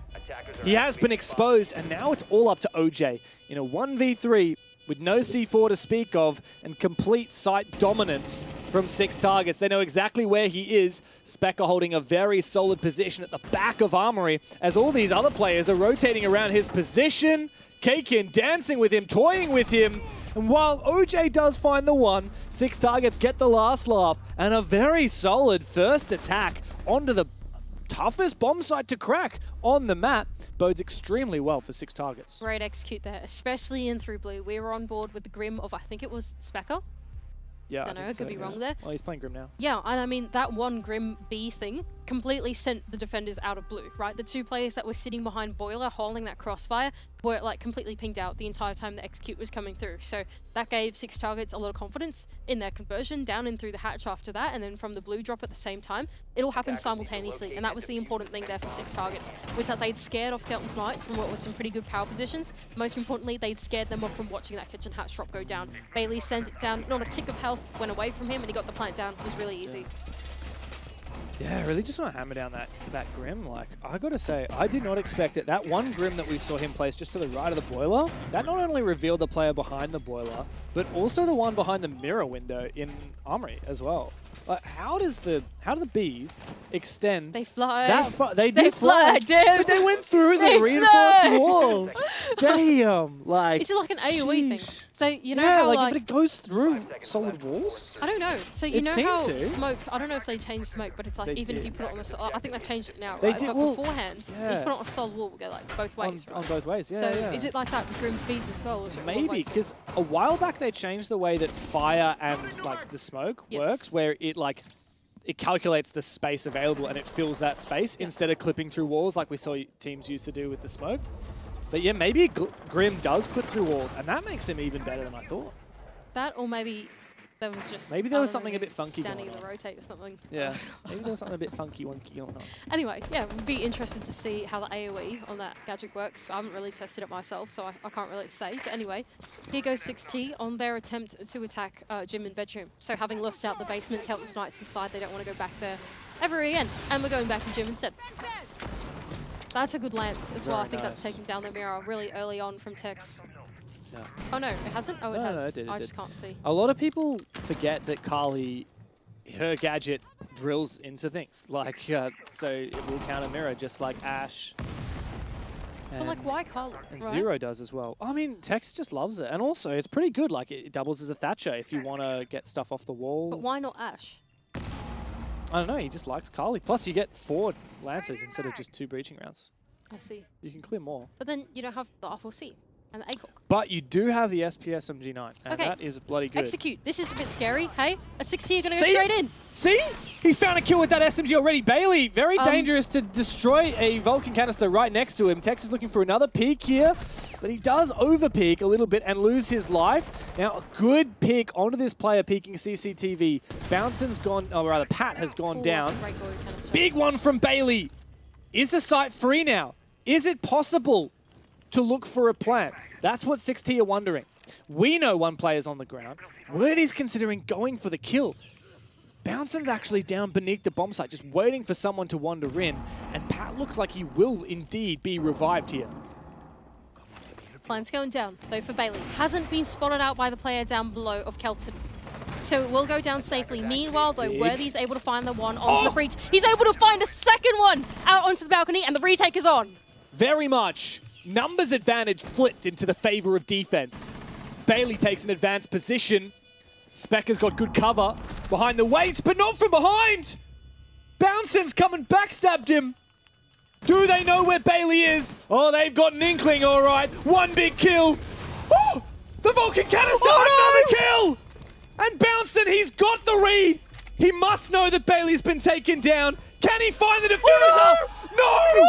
He has been exposed, and now it's all up to OJ. In a 1v3 with no C4 to speak of and complete site dominance from 6Targets. They know exactly where he is. Specker holding a very solid position at the back of Armory as all these other players are rotating around his position. Kelton dancing with him, toying with him. And while OJ does find the one, 6Targets get the last laugh and a very solid first attack onto the toughest bomb site to crack on the map. Bodes extremely well for 6Targets. Great execute there, especially in through blue. We were on board with the Grim of, I think it was Specker. Yeah, Don't know, think I could be wrong there. Well, he's playing Grim now. Yeah, and I mean, that one Grim B thing completely sent the defenders out of blue, right? The 2 players that were sitting behind Boiler holding that crossfire were like completely pinged out the entire time the execute was coming through. So that gave 6Targets a lot of confidence in their conversion down and through the hatch after that, and then from the blue drop at the same time. It all happened simultaneously, and that was the important thing there for 6Targets, was that they'd scared off Kelton's Knights from what was some pretty good power positions. Most importantly, they'd scared them off from watching that kitchen hatch drop go down. Bailey sent it down, not a tick of health went away from him, and he got the plant down. It was really easy. Yeah, I really just want to hammer down that Grim. Like, I gotta say, I did not expect it. That one Grim that we saw him place just to the right of the boiler, that not only revealed the player behind the boiler, but also the one behind the mirror window in Armory as well. Like, how do the bees extend? They fly. That far? They fly, dude. But they went through the reinforced wall. Damn. Like, it's like an AoE thing. So you know yeah, how like, but it goes through solid walls. I don't know. So you It know seemed how to. smoke. I don't know if they changed smoke, but it's like They even if did. you put it on the. I think they've changed it now, They right? did- But well, beforehand, if you yeah. put it on a solid wall, we'll go like both ways. On both ways, yeah. So yeah. is it like that with Grim's bees as well? Or is it one Maybe, way? because a while back they changed the way that fire and like the smoke Yes. works, where it calculates the space available and it fills that space instead of clipping through walls like we saw teams used to do with the smoke. But yeah, maybe Grim does clip through walls, and that makes him even better than I thought. That, or maybe there was just. Maybe there I was don't something know, a bit funky standing going in the on. rotate or something. Yeah, maybe there was something a bit funky wonky going on. Anyway, yeah, would be interested to see how the AoE on that gadget works. I haven't really tested it myself, so I can't really say. But anyway, here goes 6T on their attempt to attack gym and bedroom. So having lost out the basement, Kelton's Knights decide they don't want to go back there ever again, and we're going back to gym instead. That's a good lance as well. Very I think that's nice. taking down the mirror really early on from Tex. Yeah. Oh no, it hasn't? Oh, it No, has. no, it did, I it just did. can't see. A lot of people forget that Carly, her gadget drills into things. Like, so it will counter mirror just like Ash. But like, why Carly? And right? Zero does as well. I mean, Tex just loves it. And also, it's pretty good. Like, it doubles as a Thatcher if you want to get stuff off the wall. But why not Ash? I don't know, he just likes Carly. Plus, you get 4 Lancers instead of just 2 breaching rounds. I see. You can clear more. But then you don't have the OCE and the ACOG. But you do have the SPS MG9, and Okay. that is bloody good. Execute. This is a bit scary. Hey, a 6T are going to go See? straight in. See? He's found a kill with that SMG already. Bailey, very dangerous to destroy a Vulcan canister right next to him. Tex is looking for another peek here, but he does over-peek a little bit and lose his life. Now, a good pick onto this player peeking CCTV. Bounson's gone, or rather, Pat has gone Ooh, down. that's a great goal canister. Big one from Bailey. Is the site free now? Is it possible to look for a plant? That's what 6T are wondering. We know one player's on the ground. Worthy's considering going for the kill. Bounson's actually down beneath the bomb site, just waiting for someone to wander in. And Pat looks like he will indeed be revived here. Plan's going down, though, for Bailey. Hasn't been spotted out by the player down below of Kelton. So it will go down safely. Meanwhile, though, Big. Worthy's able to find the one onto the breach. He's able to find a second one out onto the balcony, and the retake is on. Very much. Numbers advantage flipped into the favor of defense. Bailey takes an advanced position. Specker's got good cover behind the weights, but not from behind. Bounson's come and backstabbed him. Do they know where Bailey is? Oh, they've got an inkling, all right. One big kill. Oh, the Vulcan canister, another kill. And Bounson, he's got the read. He must know that Bailey's been taken down. Can he find the diffuser? No!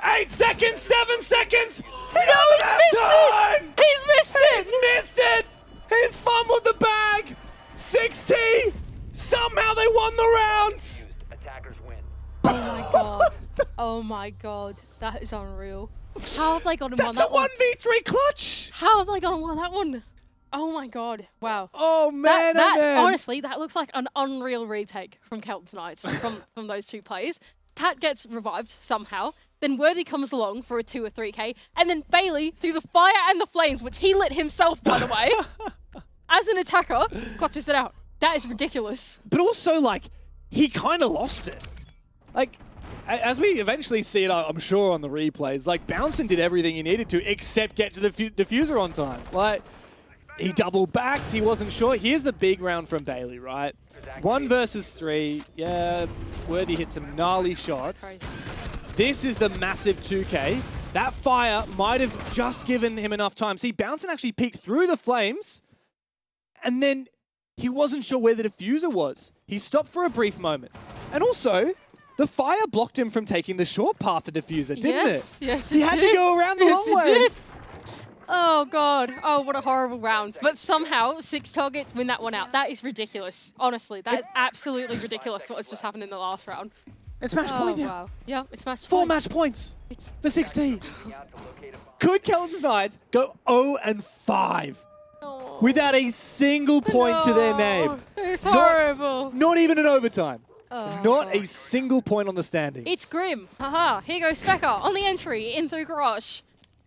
8 seconds, 7 seconds. No, he's missed it! He's missed it! He's missed it! He's fumbled the bag! 6T! Somehow they won the round! Attackers win. Oh my god. Oh my god. That is unreal. How have they got him on That's a that one? 1v3 clutch! How have they got him on that one? Oh my god. Wow. Oh man, That, oh man. honestly, that looks like an unreal retake from Kelton Knights from those two players. Pat gets revived somehow. Then Worthy comes along for a 2 or 3k. And then Bailey, through the fire and the flames, which he lit himself, by the way, as an attacker, clutches it out. That is ridiculous. But also, like, he kind of lost it. Like, as we eventually see it, I'm sure, on the replays, like, Bounson did everything he needed to except get to the diffuser on time. Like, he double backed, he wasn't sure. Here's the big round from Bailey, right? 1 versus 3. Yeah, Worthy hit some gnarly shots. Crazy. This is the massive 2K. That fire might have just given him enough time. See, Bounson actually peeked through the flames, and then he wasn't sure where the diffuser was. He stopped for a brief moment. And also, The fire blocked him from taking the short path to diffuser, didn't it? Yes, He had to go around the yes, long it way. did. Oh, God. Oh, what a horrible round. But somehow, 6Targets win that one out. That is ridiculous. Honestly, that is absolutely ridiculous what has just happened in the last round. It's match point now. Wow. Yeah, it's match 4 point. match points It's for 16. Could Kelton's Knights go 0-5 Oh, without a single point to their name? It's Not- horrible. Not even an overtime. Oh, Not a God. single point on the standings. It's grim. Haha. Here goes Specker on the entry in through garage.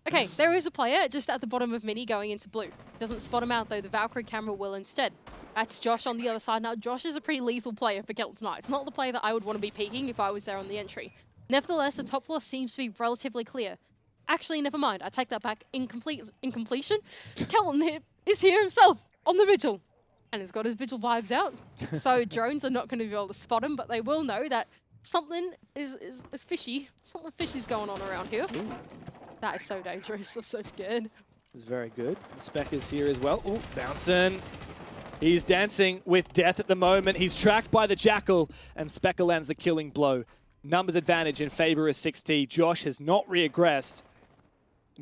Okay, there is a player just at the bottom of mini going into blue. Doesn't spot him out though. The Valkyrie camera will instead. That's Josh on the other side. Now, Josh is a pretty lethal player for Kelton's Knights. Not the player that I would want to be peeking if I was there on the entry. Nevertheless, the top floor seems to be relatively clear. Actually, never mind. I take that back. Incompletion. Kelton is here himself on the Vigil. And has got his Vigil vibes out. So drones are not going to be able to spot him, but they will know that something is fishy. Something fishy's going on around here. Ooh. That is so dangerous. I'm so scared. It's very good. Spec is here as well. Ooh, bouncing. He's dancing with death at the moment. He's tracked by the Jackal, and Specker lands the killing blow. Numbers advantage in favor of 6T. Josh has not regressed.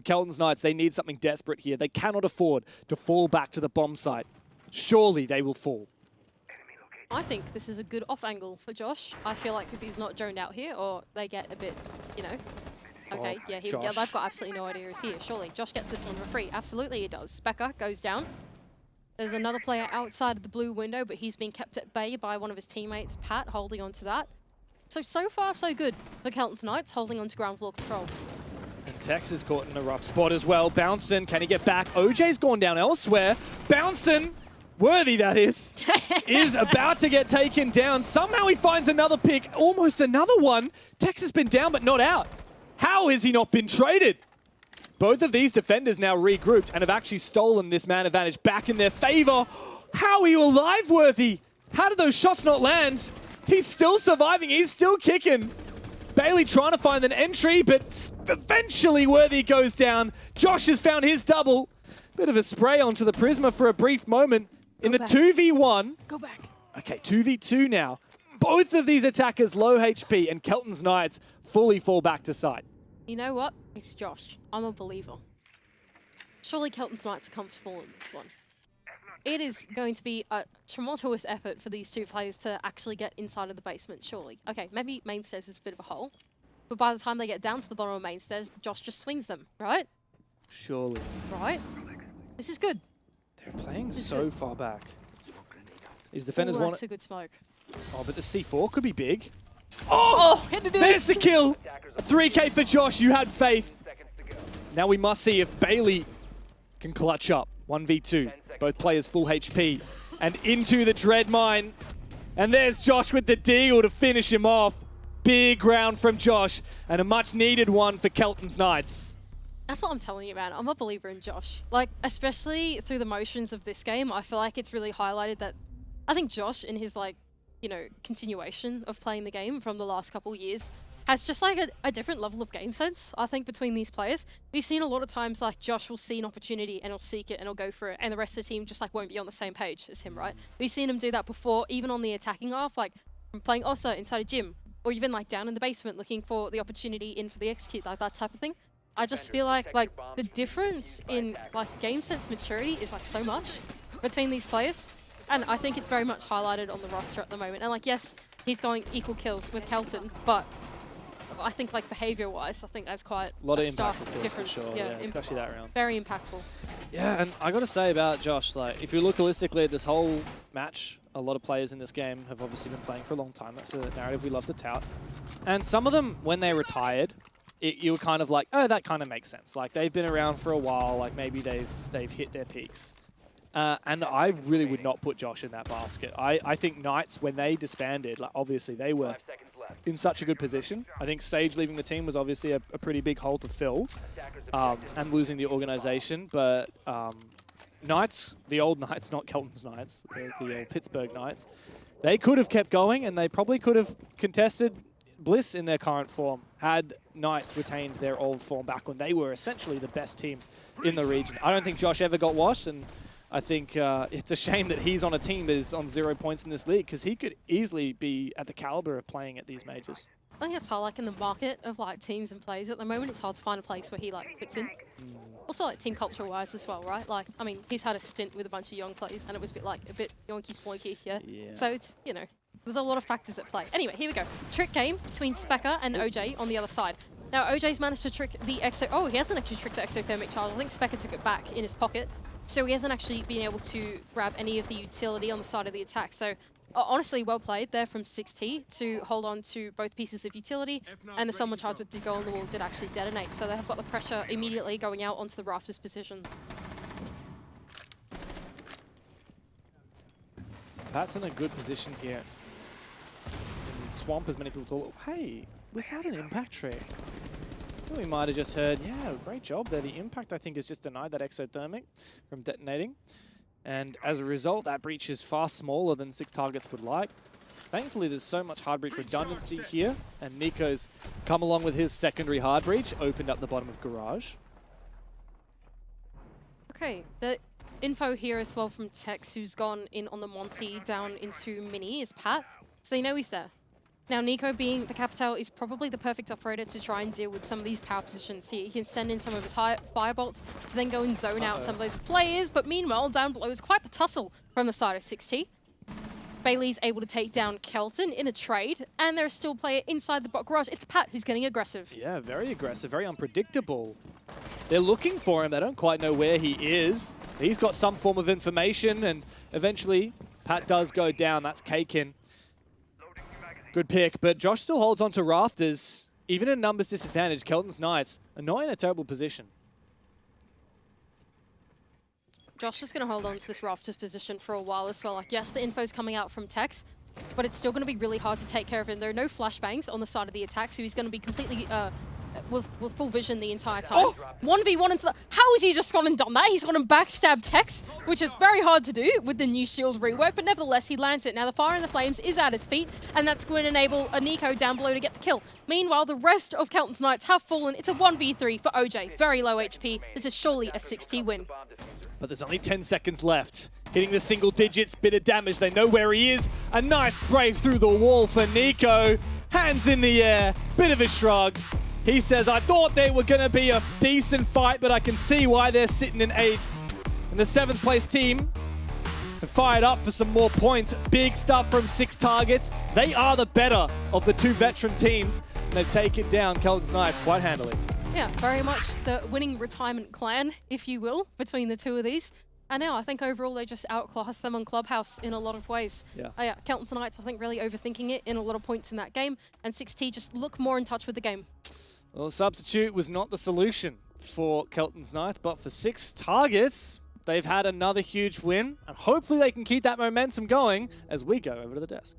Kelton's Knights, they need something desperate here. They cannot afford to fall back to the bomb site. Surely they will fall. I think this is a good off angle for Josh. I feel like if he's not droned out here, or they get a bit, you know. Okay, Oh, yeah, Josh. they've got absolutely no idea he's here. Surely Josh gets this one for free. Absolutely he does. Specker goes down. There's another player outside of the blue window, but he's been kept at bay by one of his teammates, Pat, holding on to that. So far, so good for Kelton's Knights, holding on to ground floor control. And Tex is caught in a rough spot as well. Bouncing, can he get back? OJ's gone down elsewhere. Bouncing, Worthy that is about to get taken down. Somehow he finds another pick, almost another one. Tex has been down but not out. How has he not been traded? Both of these defenders now regrouped and have actually stolen this man advantage back in their favor. How are you alive, Worthy? How did those shots not land? He's still surviving. He's still kicking. Bailey trying to find an entry, but eventually Worthy goes down. Josh has found his double. Bit of a spray onto the Prisma for a brief moment. In the 2v1. Go back. Okay, 2v2 now. Both of these attackers low HP, and Kelton's Knights fully fall back to side. You know what? It's Josh. I'm a believer. Surely Kelton's Knights are comfortable in this one. It is going to be a tumultuous effort for these two players to actually get inside of the basement, surely. Okay, maybe main stairs is a bit of a hole. But by the time they get down to the bottom of main stairs, Josh just swings them, right? Surely. Right? This is good. They're playing This is so good. far back. These defenders Ooh, want that's a good smoke. Oh, but the C4 could be big. Oh, hit it There's the kill. 3K for Josh. You had faith. Now we must see if Bailey can clutch up. 1v2. Both players full HP. And into the Dread Mine. And there's Josh with the deal to finish him off. Big round from Josh. And a much needed one for Kelton's Knights. That's what I'm telling you, man. I'm a believer in Josh. Like, especially through the motions of this game, I feel like it's really highlighted that I think Josh, in his, like, you know, continuation of playing the game from the last couple years, has just like a different level of game sense, I think, between these players. We've seen a lot of times, like, Josh will see an opportunity and he'll seek it and he'll go for it, and the rest of the team just, like, won't be on the same page as him, right? We've seen him do that before, even on the attacking half, like, from playing Ossa inside a gym, or even, like, down in the basement looking for the opportunity in for the execute, like, that type of thing. I just feel like the difference in, like, game sense maturity is, like, so much between these players. And I think it's very much highlighted on the roster at the moment. And, like, yes, he's going equal kills with Kelton, but I think, like, behavior-wise, I think that's quite A lot of stark impactful kills difference. for sure, yeah, especially that round. Very impactful. Yeah, and I got to say about Josh, like, if you look holistically at this whole match, a lot of players in this game have obviously been playing for a long time. That's a narrative we love to tout. And some of them, when they retired, you were kind of like, oh, that kind of makes sense. Like, they've been around for a while, like, maybe they've hit their peaks. And I really would not put Josh in that basket. I think Knights, when they disbanded, like, obviously they were in such a good position. I think Sage leaving the team was obviously a pretty big hole to fill, and losing the organization. But Knights, the old Knights, not Kelton's Knights, the old Pittsburgh Knights, they could have kept going, and they probably could have contested Bliss in their current form had Knights retained their old form back when they were essentially the best team in the region. I don't think Josh ever got washed, and I think it's a shame that he's on a team that is on 0 points in this league, because he could easily be at the caliber of playing at these majors. I think it's hard, like in the market of like teams and plays at the moment, it's hard to find a place where he like fits in. Also like team culture wise as well, right? Like, I mean, he's had a stint with a bunch of young players and it was a bit yoinky spoinky, yeah? So it's, you know, there's a lot of factors at play. Anyway, here we go. Trick game between Specker and OJ on the other side. Now, OJ's managed to trick the exo... Oh, he hasn't actually tricked the exothermic charge. I think Specker took it back in his pocket. So he hasn't actually been able to grab any of the utility on the side of the attack. So honestly, well played there from 6T to hold on to both pieces of utility. And the Summer charge that did go on the wall did actually detonate. So they have got the pressure immediately going out onto the rafters position. Pat's in a good position here. In Swamp, as many people talk. Hey, was that an impact trick? We might have just heard, yeah, great job there. The impact, I think, has just denied that exothermic from detonating. And as a result, that breach is far smaller than 6Targets would like. Thankfully, there's so much hard breach redundancy here. And Nico's come along with his secondary hard breach, opened up the bottom of Garage. Okay, the info here as well from Tex, who's gone in on the Monty down into Mini, is Pat. So they know he's there. Now, Nico, being the Capital, is probably the perfect operator to try and deal with some of these power positions here. He can send in some of his firebolts to then go and zone out some of those players. But meanwhile, down below is quite the tussle from the side of 6T. Bailey's able to take down Kelton in a trade, and there's still a player inside the garage. It's Pat who's getting aggressive. Yeah, very aggressive, very unpredictable. They're looking for him. They don't quite know where he is. He's got some form of information, and eventually Pat does go down. That's Kakin. Good pick, but Josh still holds on to rafters. Even in numbers disadvantage, Kelton's Knights are not in a terrible position. Josh is going to hold on to this rafters position for a while as well. Like, yes, the info's coming out from Tex, but it's still going to be really hard to take care of him. There are no flashbangs on the side of the attack, so he's going to be completely with full vision the entire time. 1v1 into the... How has he just gone and done that? He's gone and backstabbed Tex, which is very hard to do with the new shield rework, but nevertheless, he lands it. Now, the Fire in the Flames is at his feet, and that's going to enable a Nico down below to get the kill. Meanwhile, the rest of Kelton's Knights have fallen. It's a 1v3 for OJ. Very low HP. This is surely a 6T win. But there's only 10 seconds left. Hitting the single digits, bit of damage. They know where he is. A nice spray through the wall for Nico. Hands in the air, bit of a shrug. He says, I thought they were going to be a decent fight, but I can see why they're sitting in 8th. And the 7th place team have fired up for some more points. Big stuff from 6Targets. They are the better of the two veteran teams, and they've taken down Kelton's Knights quite handily. Yeah, very much the winning retirement clan, if you will, between the two of these. And now I think overall they just outclassed them on Clubhouse in a lot of ways. Yeah. Kelton Knights, I think, really overthinking it in a lot of points in that game. And 6T just look more in touch with the game. Well, substitute was not the solution for Kelton's Knights, but for 6Targets, they've had another huge win. And hopefully they can keep that momentum going as we go over to the desk.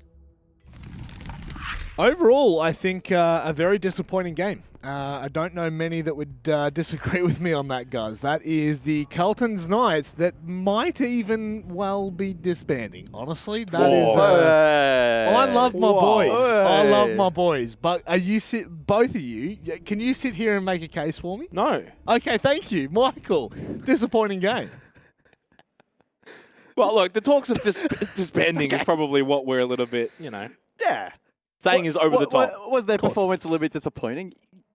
Overall, I think a very disappointing game. I don't know many that would disagree with me on that, guys. That is the Kelton's Knights that might even well be disbanding. Honestly, that is. I love my boys. I love my boys. But are you both of you? Can you sit here and make a case for me? No. Okay, thank you, Michael. Disappointing game. Well, look, the talks of disbanding is probably what we're a little bit, Yeah. saying is over the top. Was their performance a little bit disappointing?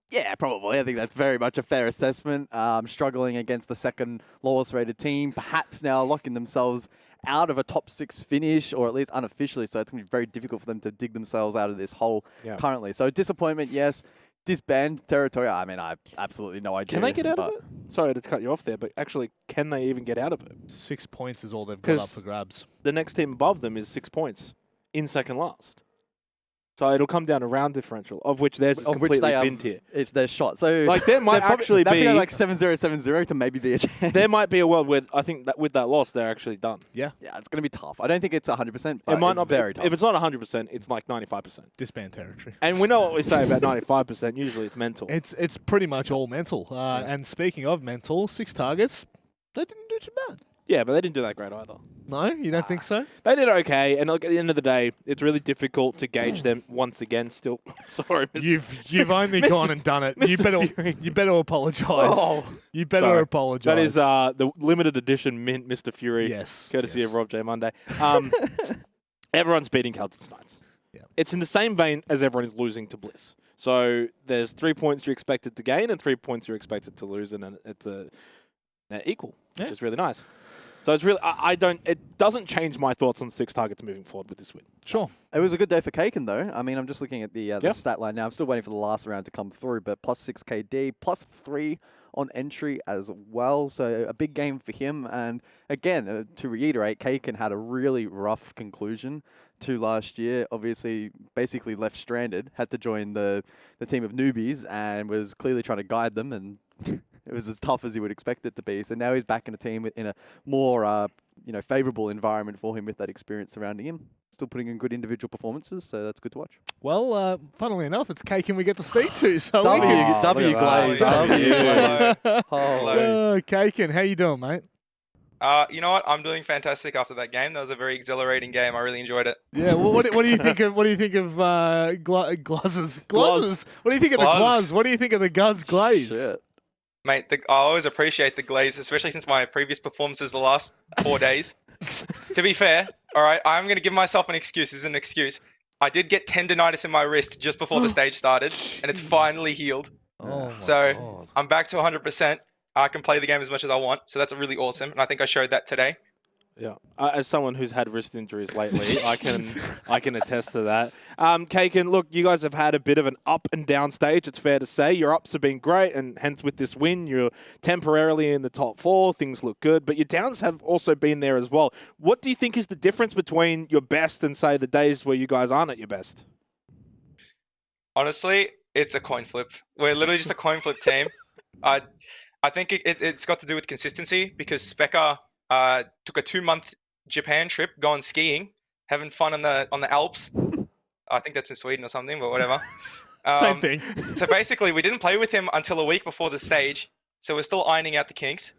Yeah, probably. I think that's very much a fair assessment. Struggling against the second lowest rated team, perhaps now locking themselves out of a top 6 finish, or at least unofficially, so it's going to be very difficult for them to dig themselves out of this hole currently. So disappointment, yes. Disband territory, I mean, I have absolutely no idea. Can they get out of it? Sorry to cut you off there, but actually, can they even get out of it? 6 points is all they've got up for grabs. The next team above them is 6 points in second last. So it'll come down to round differential, of which theirs is completely binned here. It's their shot. So like there might actually be like 7-0, 7-0 to maybe be a chance. There might be a world where I think that with that loss they're actually done. Yeah, it's going to be tough. I don't think it's 100%. But it might not be very tough. If it's not 100%, it's like 95%. Disband territory. And we know what we say about 95%. Usually it's mental. It's pretty much all mental. And speaking of mental, 6Targets, they didn't do too bad. Yeah, but they didn't do that great either. No, you don't think so? They did okay, and look, at the end of the day, it's really difficult to gauge them once again. Still, sorry, Mr. You've only gone and done it. You better apologise. Oh, you better apologise. That is the limited edition mint Mr. Fury. Yes, courtesy of Rob J. Monday. Everyone's beating Kelton's Knights. It's in the same vein as everyone is losing to Bliss. So there's 3 points you're expected to gain and 3 points you're expected to lose, and then it's equal, which is really nice. So it's really, it doesn't change my thoughts on 6Targets moving forward with this win. Sure. It was a good day for Kelton, though. I mean, I'm just looking at the stat line now. I'm still waiting for the last round to come through, but +6 KD, +3 on entry as well. So a big game for him. And again, to reiterate, Kelton had a really rough conclusion to last year. Obviously, basically left stranded, had to join the team of newbies, and was clearly trying to guide them. And it was as tough as you would expect it to be. So now he's back in a team in a more favourable environment for him with that experience surrounding him. Still putting in good individual performances, so that's good to watch. Well, funnily enough, it's Kelton we get to speak to. So W Glaze. Hello. Kelton, how you doing, mate? You know what? I'm doing fantastic after that game. That was a very exhilarating game. I really enjoyed it. Yeah. Well, what do you think of Glazes? Glazes. What do you think of the Glaz? What do you think of the Guz Glaze? Shit. Mate, I always appreciate the glaze, especially since my previous performances the last 4 days. To be fair, all right, I'm going to give myself an excuse. This is an excuse. I did get tendonitis in my wrist just before the stage started, and it's finally healed. Oh, so God. I'm back to 100%. I can play the game as much as I want, so that's really awesome, and I think I showed that today. Yeah, as someone who's had wrist injuries lately, I can attest to that. Kelton, look, you guys have had a bit of an up and down stage. It's fair to say your ups have been great, and hence with this win, you're temporarily in the top 4. Things look good, but your downs have also been there as well. What do you think is the difference between your best and say the days where you guys aren't at your best? Honestly, it's a coin flip. We're literally just a coin flip team. I think it's got to do with consistency because Specker took a 2-month Japan trip, going skiing, having fun on the Alps. I think that's in Sweden or something, but whatever. Same thing. So basically, we didn't play with him until a week before the stage, so we're still ironing out the kinks.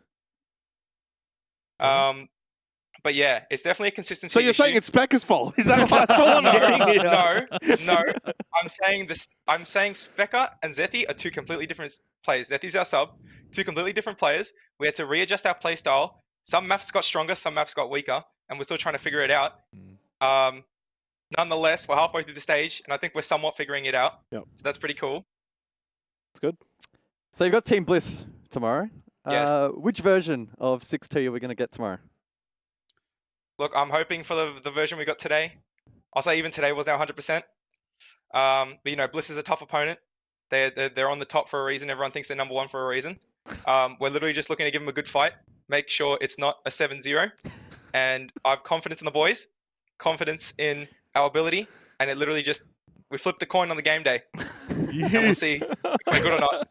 But yeah, it's definitely a consistency So you're issue. saying it's Specker's fault? Is that that's all I'm hearing here? No. I'm saying Specker and Zethi are 2 completely different players. Zethi's our sub, 2 completely different players. We had to readjust our play style. Some maps got stronger, some maps got weaker, and we're still trying to figure it out. Nonetheless, we're halfway through the stage, and I think we're somewhat figuring it out. Yep. So that's pretty cool. It's good. So you've got Team Bliss tomorrow. Yes. Which version of 6T are we going to get tomorrow? Look, I'm hoping for the version we got today. I'll say even today was our 100%. But Bliss is a tough opponent. They're on the top for a reason. Everyone thinks they're number 1 for a reason. We're literally just looking to give them a good fight. Make sure it's not a 7-0. And I have confidence in the boys, confidence in our ability, and it literally we flip the coin on the game day. And we'll see if we're good or not.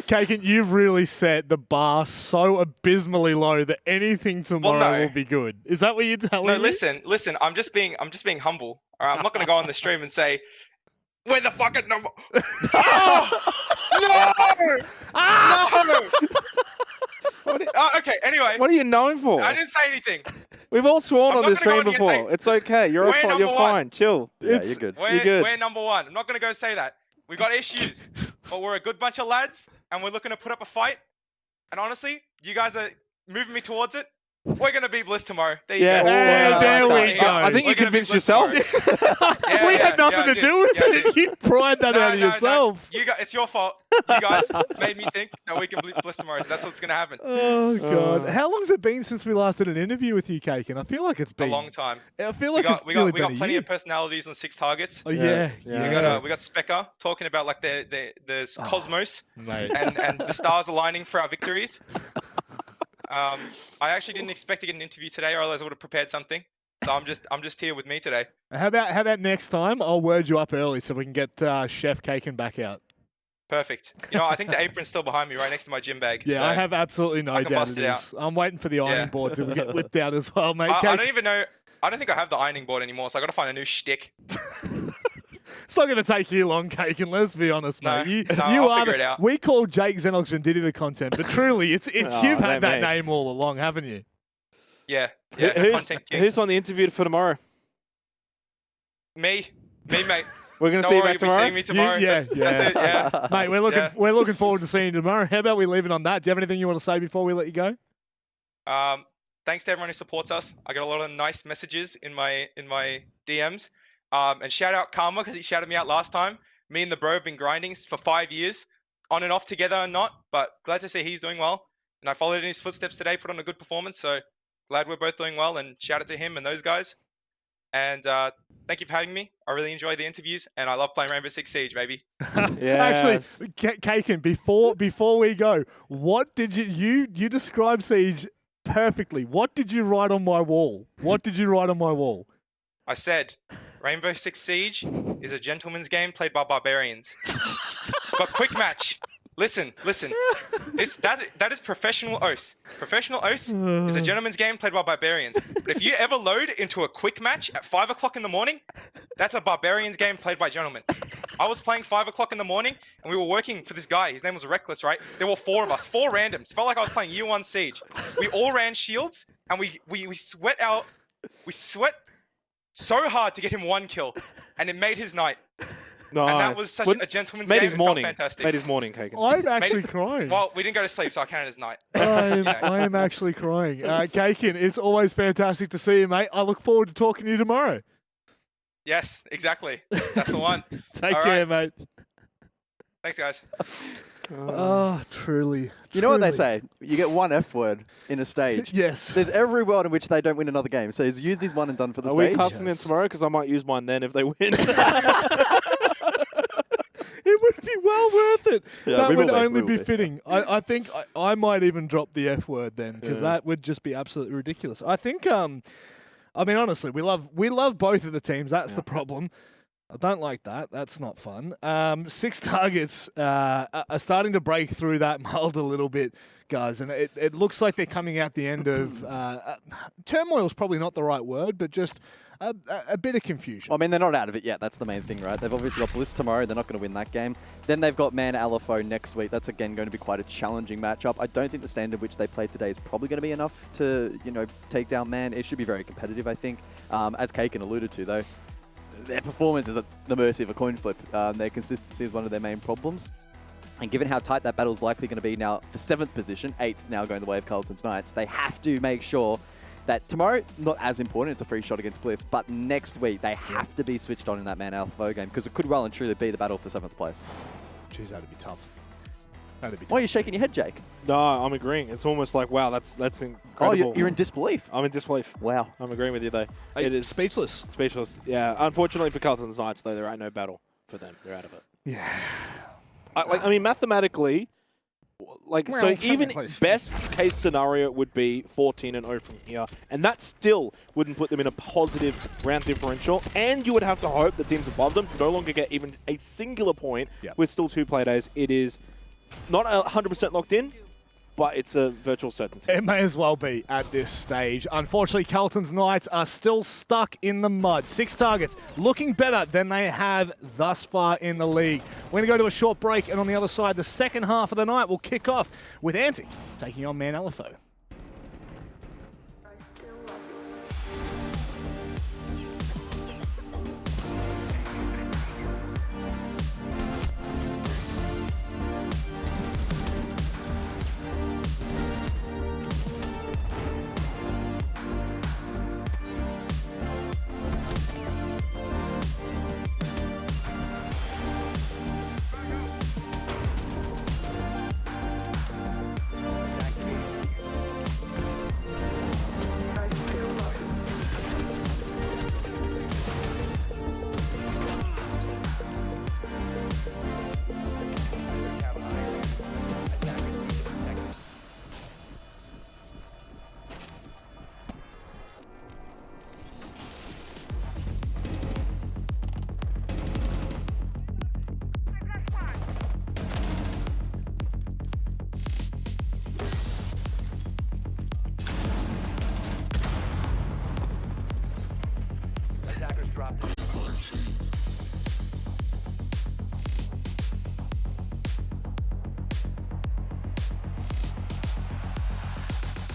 Kelton, you've really set the bar so abysmally low that anything tomorrow will be good. Is that what you're telling me? No, listen. I'm just being humble. All right, I'm not going to go on the stream and say we're the fucking number. Oh! No! No! Okay. Anyway. What are you known for? I didn't say anything. We've all sworn I'm on not this gonna stream go on here and before. It's okay. You're fine. Chill. Yeah, you're good. You're good. We're number 1. I'm not going to go say that. We got issues, but we're a good bunch of lads, and we're looking to put up a fight. And honestly, you guys are moving me towards it. We're going to beat Bliss tomorrow. There you go. There we go. I think you convinced yourself. We had nothing to do with it. You pried that out of yourself. You guys, it's your fault. You guys made me think that we can beat Bliss tomorrow, so that's what's going to happen. Oh, God. How long's it been since we last did an interview with you, Kelton? I feel like it's been a long time. I feel like we got plenty of personalities on 6Targets. Oh, yeah. We got Specker talking about like the cosmos mate. and the stars aligning for our victories. I actually didn't expect to get an interview today, or otherwise I would have prepared something. So I'm just here with me today. How about next time? I'll word you up early so we can get Chef Kelton back out. Perfect. I think the apron's still behind me, right next to my gym bag. Yeah, so I have absolutely no I can doubt bust it it is. out. I'm waiting for the ironing board to get whipped out as well, mate. I don't even know. I don't think I have the ironing board anymore, so I got to find a new shtick. It's not going to take you long, Kelton. Let's be honest, mate. I'll figure it out. We call Jake Xenox and Diddy the content, but truly, it's you've had that name all along, haven't you? Yeah. Who's on the interview for tomorrow? Me, mate. We're going to Don't see you worry, back you'll be tomorrow? seeing me tomorrow. Yeah, That's it, yeah. Mate, we're looking forward to seeing you tomorrow. How about we leave it on that? Do you have anything you want to say before we let you go? Thanks to everyone who supports us. I got a lot of nice messages in my DMs. And shout out Karma because he shouted me out last time. Me and the bro have been grinding for 5 years, on and off together or not. But glad to see he's doing well. And I followed in his footsteps today, put on a good performance. So glad we're both doing well. And shout out to him and those guys. And thank you for having me. I really enjoy the interviews, and I love playing Rainbow Six Siege, baby. Actually, Kelton, before we go, what did you describe Siege perfectly? What did you write on my wall? What did you write on my wall? I said, Rainbow Six Siege is a gentleman's game played by barbarians. But quick match. Listen. That is professional OCE. Professional OCE is a gentleman's game played by barbarians. But if you ever load into a quick match at 5 o'clock in the morning, that's a barbarians game played by gentlemen. I was playing 5 o'clock in the morning, and we were working for this guy. His name was Reckless, right? There were 4 of us, 4 randoms. Felt like I was playing Year 1 Siege. We all ran shields, and we sweat so hard to get him 1 kill, and it made his night. Nice. And that was such a gentleman's made game. his morning. It felt fantastic. Made his morning, Kagan. I'm actually crying. Well, we didn't go to sleep, so I counted as night. I am actually crying. Kelton, it's always fantastic to see you, mate. I look forward to talking to you tomorrow. Yes, exactly. That's the one. Take All care, right. mate. Thanks, guys. Oh, truly. You know what they truly. say? You get one F word in a stage. Yes. There's every world in which they don't win another game. So he's used his one and done for the Are we stage. casting in tomorrow? Because I might use mine then if they win. It would be well worth it. Yeah, That we would will be, only we will be be. fitting. I think I might even drop the F word then, because Yeah. that would just be absolutely ridiculous. I think, I mean, honestly, we love both of the teams. That's the problem. I don't like that. That's not fun. 6Targets are starting to break through that mold a little bit, guys, and it looks like they're coming out the end of turmoil is probably not the right word, but just a bit of confusion. Well, I mean, they're not out of it yet. That's the main thing, right? They've obviously got Bliss tomorrow. They're not going to win that game. Then they've got Man Alafo next week. That's, again, going to be quite a challenging matchup. I don't think the standard which they played today is probably going to be enough to, take down Man. It should be very competitive, I think. As Kagan alluded to, though, their performance is at the mercy of a coin flip. Their consistency is one of their main problems. And given how tight that battle is likely going to be now for 7th position, 8th now going the way of Carlton's Knights, they have to make sure that tomorrow, not as important, it's a free shot against Bliss, but next week they have to be switched on in that Man Alpha game, because it could well and truly be the battle for 7th place. Jeez, that'd be tough. That'd be tough. Why are you shaking your head, Jake? No, I'm agreeing. It's almost like, wow, that's incredible. Oh, you're in disbelief. I'm in disbelief. Wow. I'm agreeing with you, though. It is speechless. speechless. Yeah, unfortunately for Carlton's Knights, though, there ain't no battle for them. They're out of it. Yeah. I mean, mathematically, Well, even technically. best case scenario would be 14-0 from here, and that still wouldn't put them in a positive round differential, and you would have to hope the teams above them no longer get even a singular point with still 2 play days. It is not 100% locked in, but it's a virtual certainty. It may as well be at this stage. Unfortunately, Kelton's Knights are still stuck in the mud. 6Targets looking better than they have thus far in the league. We're going to go to a short break, and on the other side, the second half of the night will kick off with Antic taking on Man Alafo.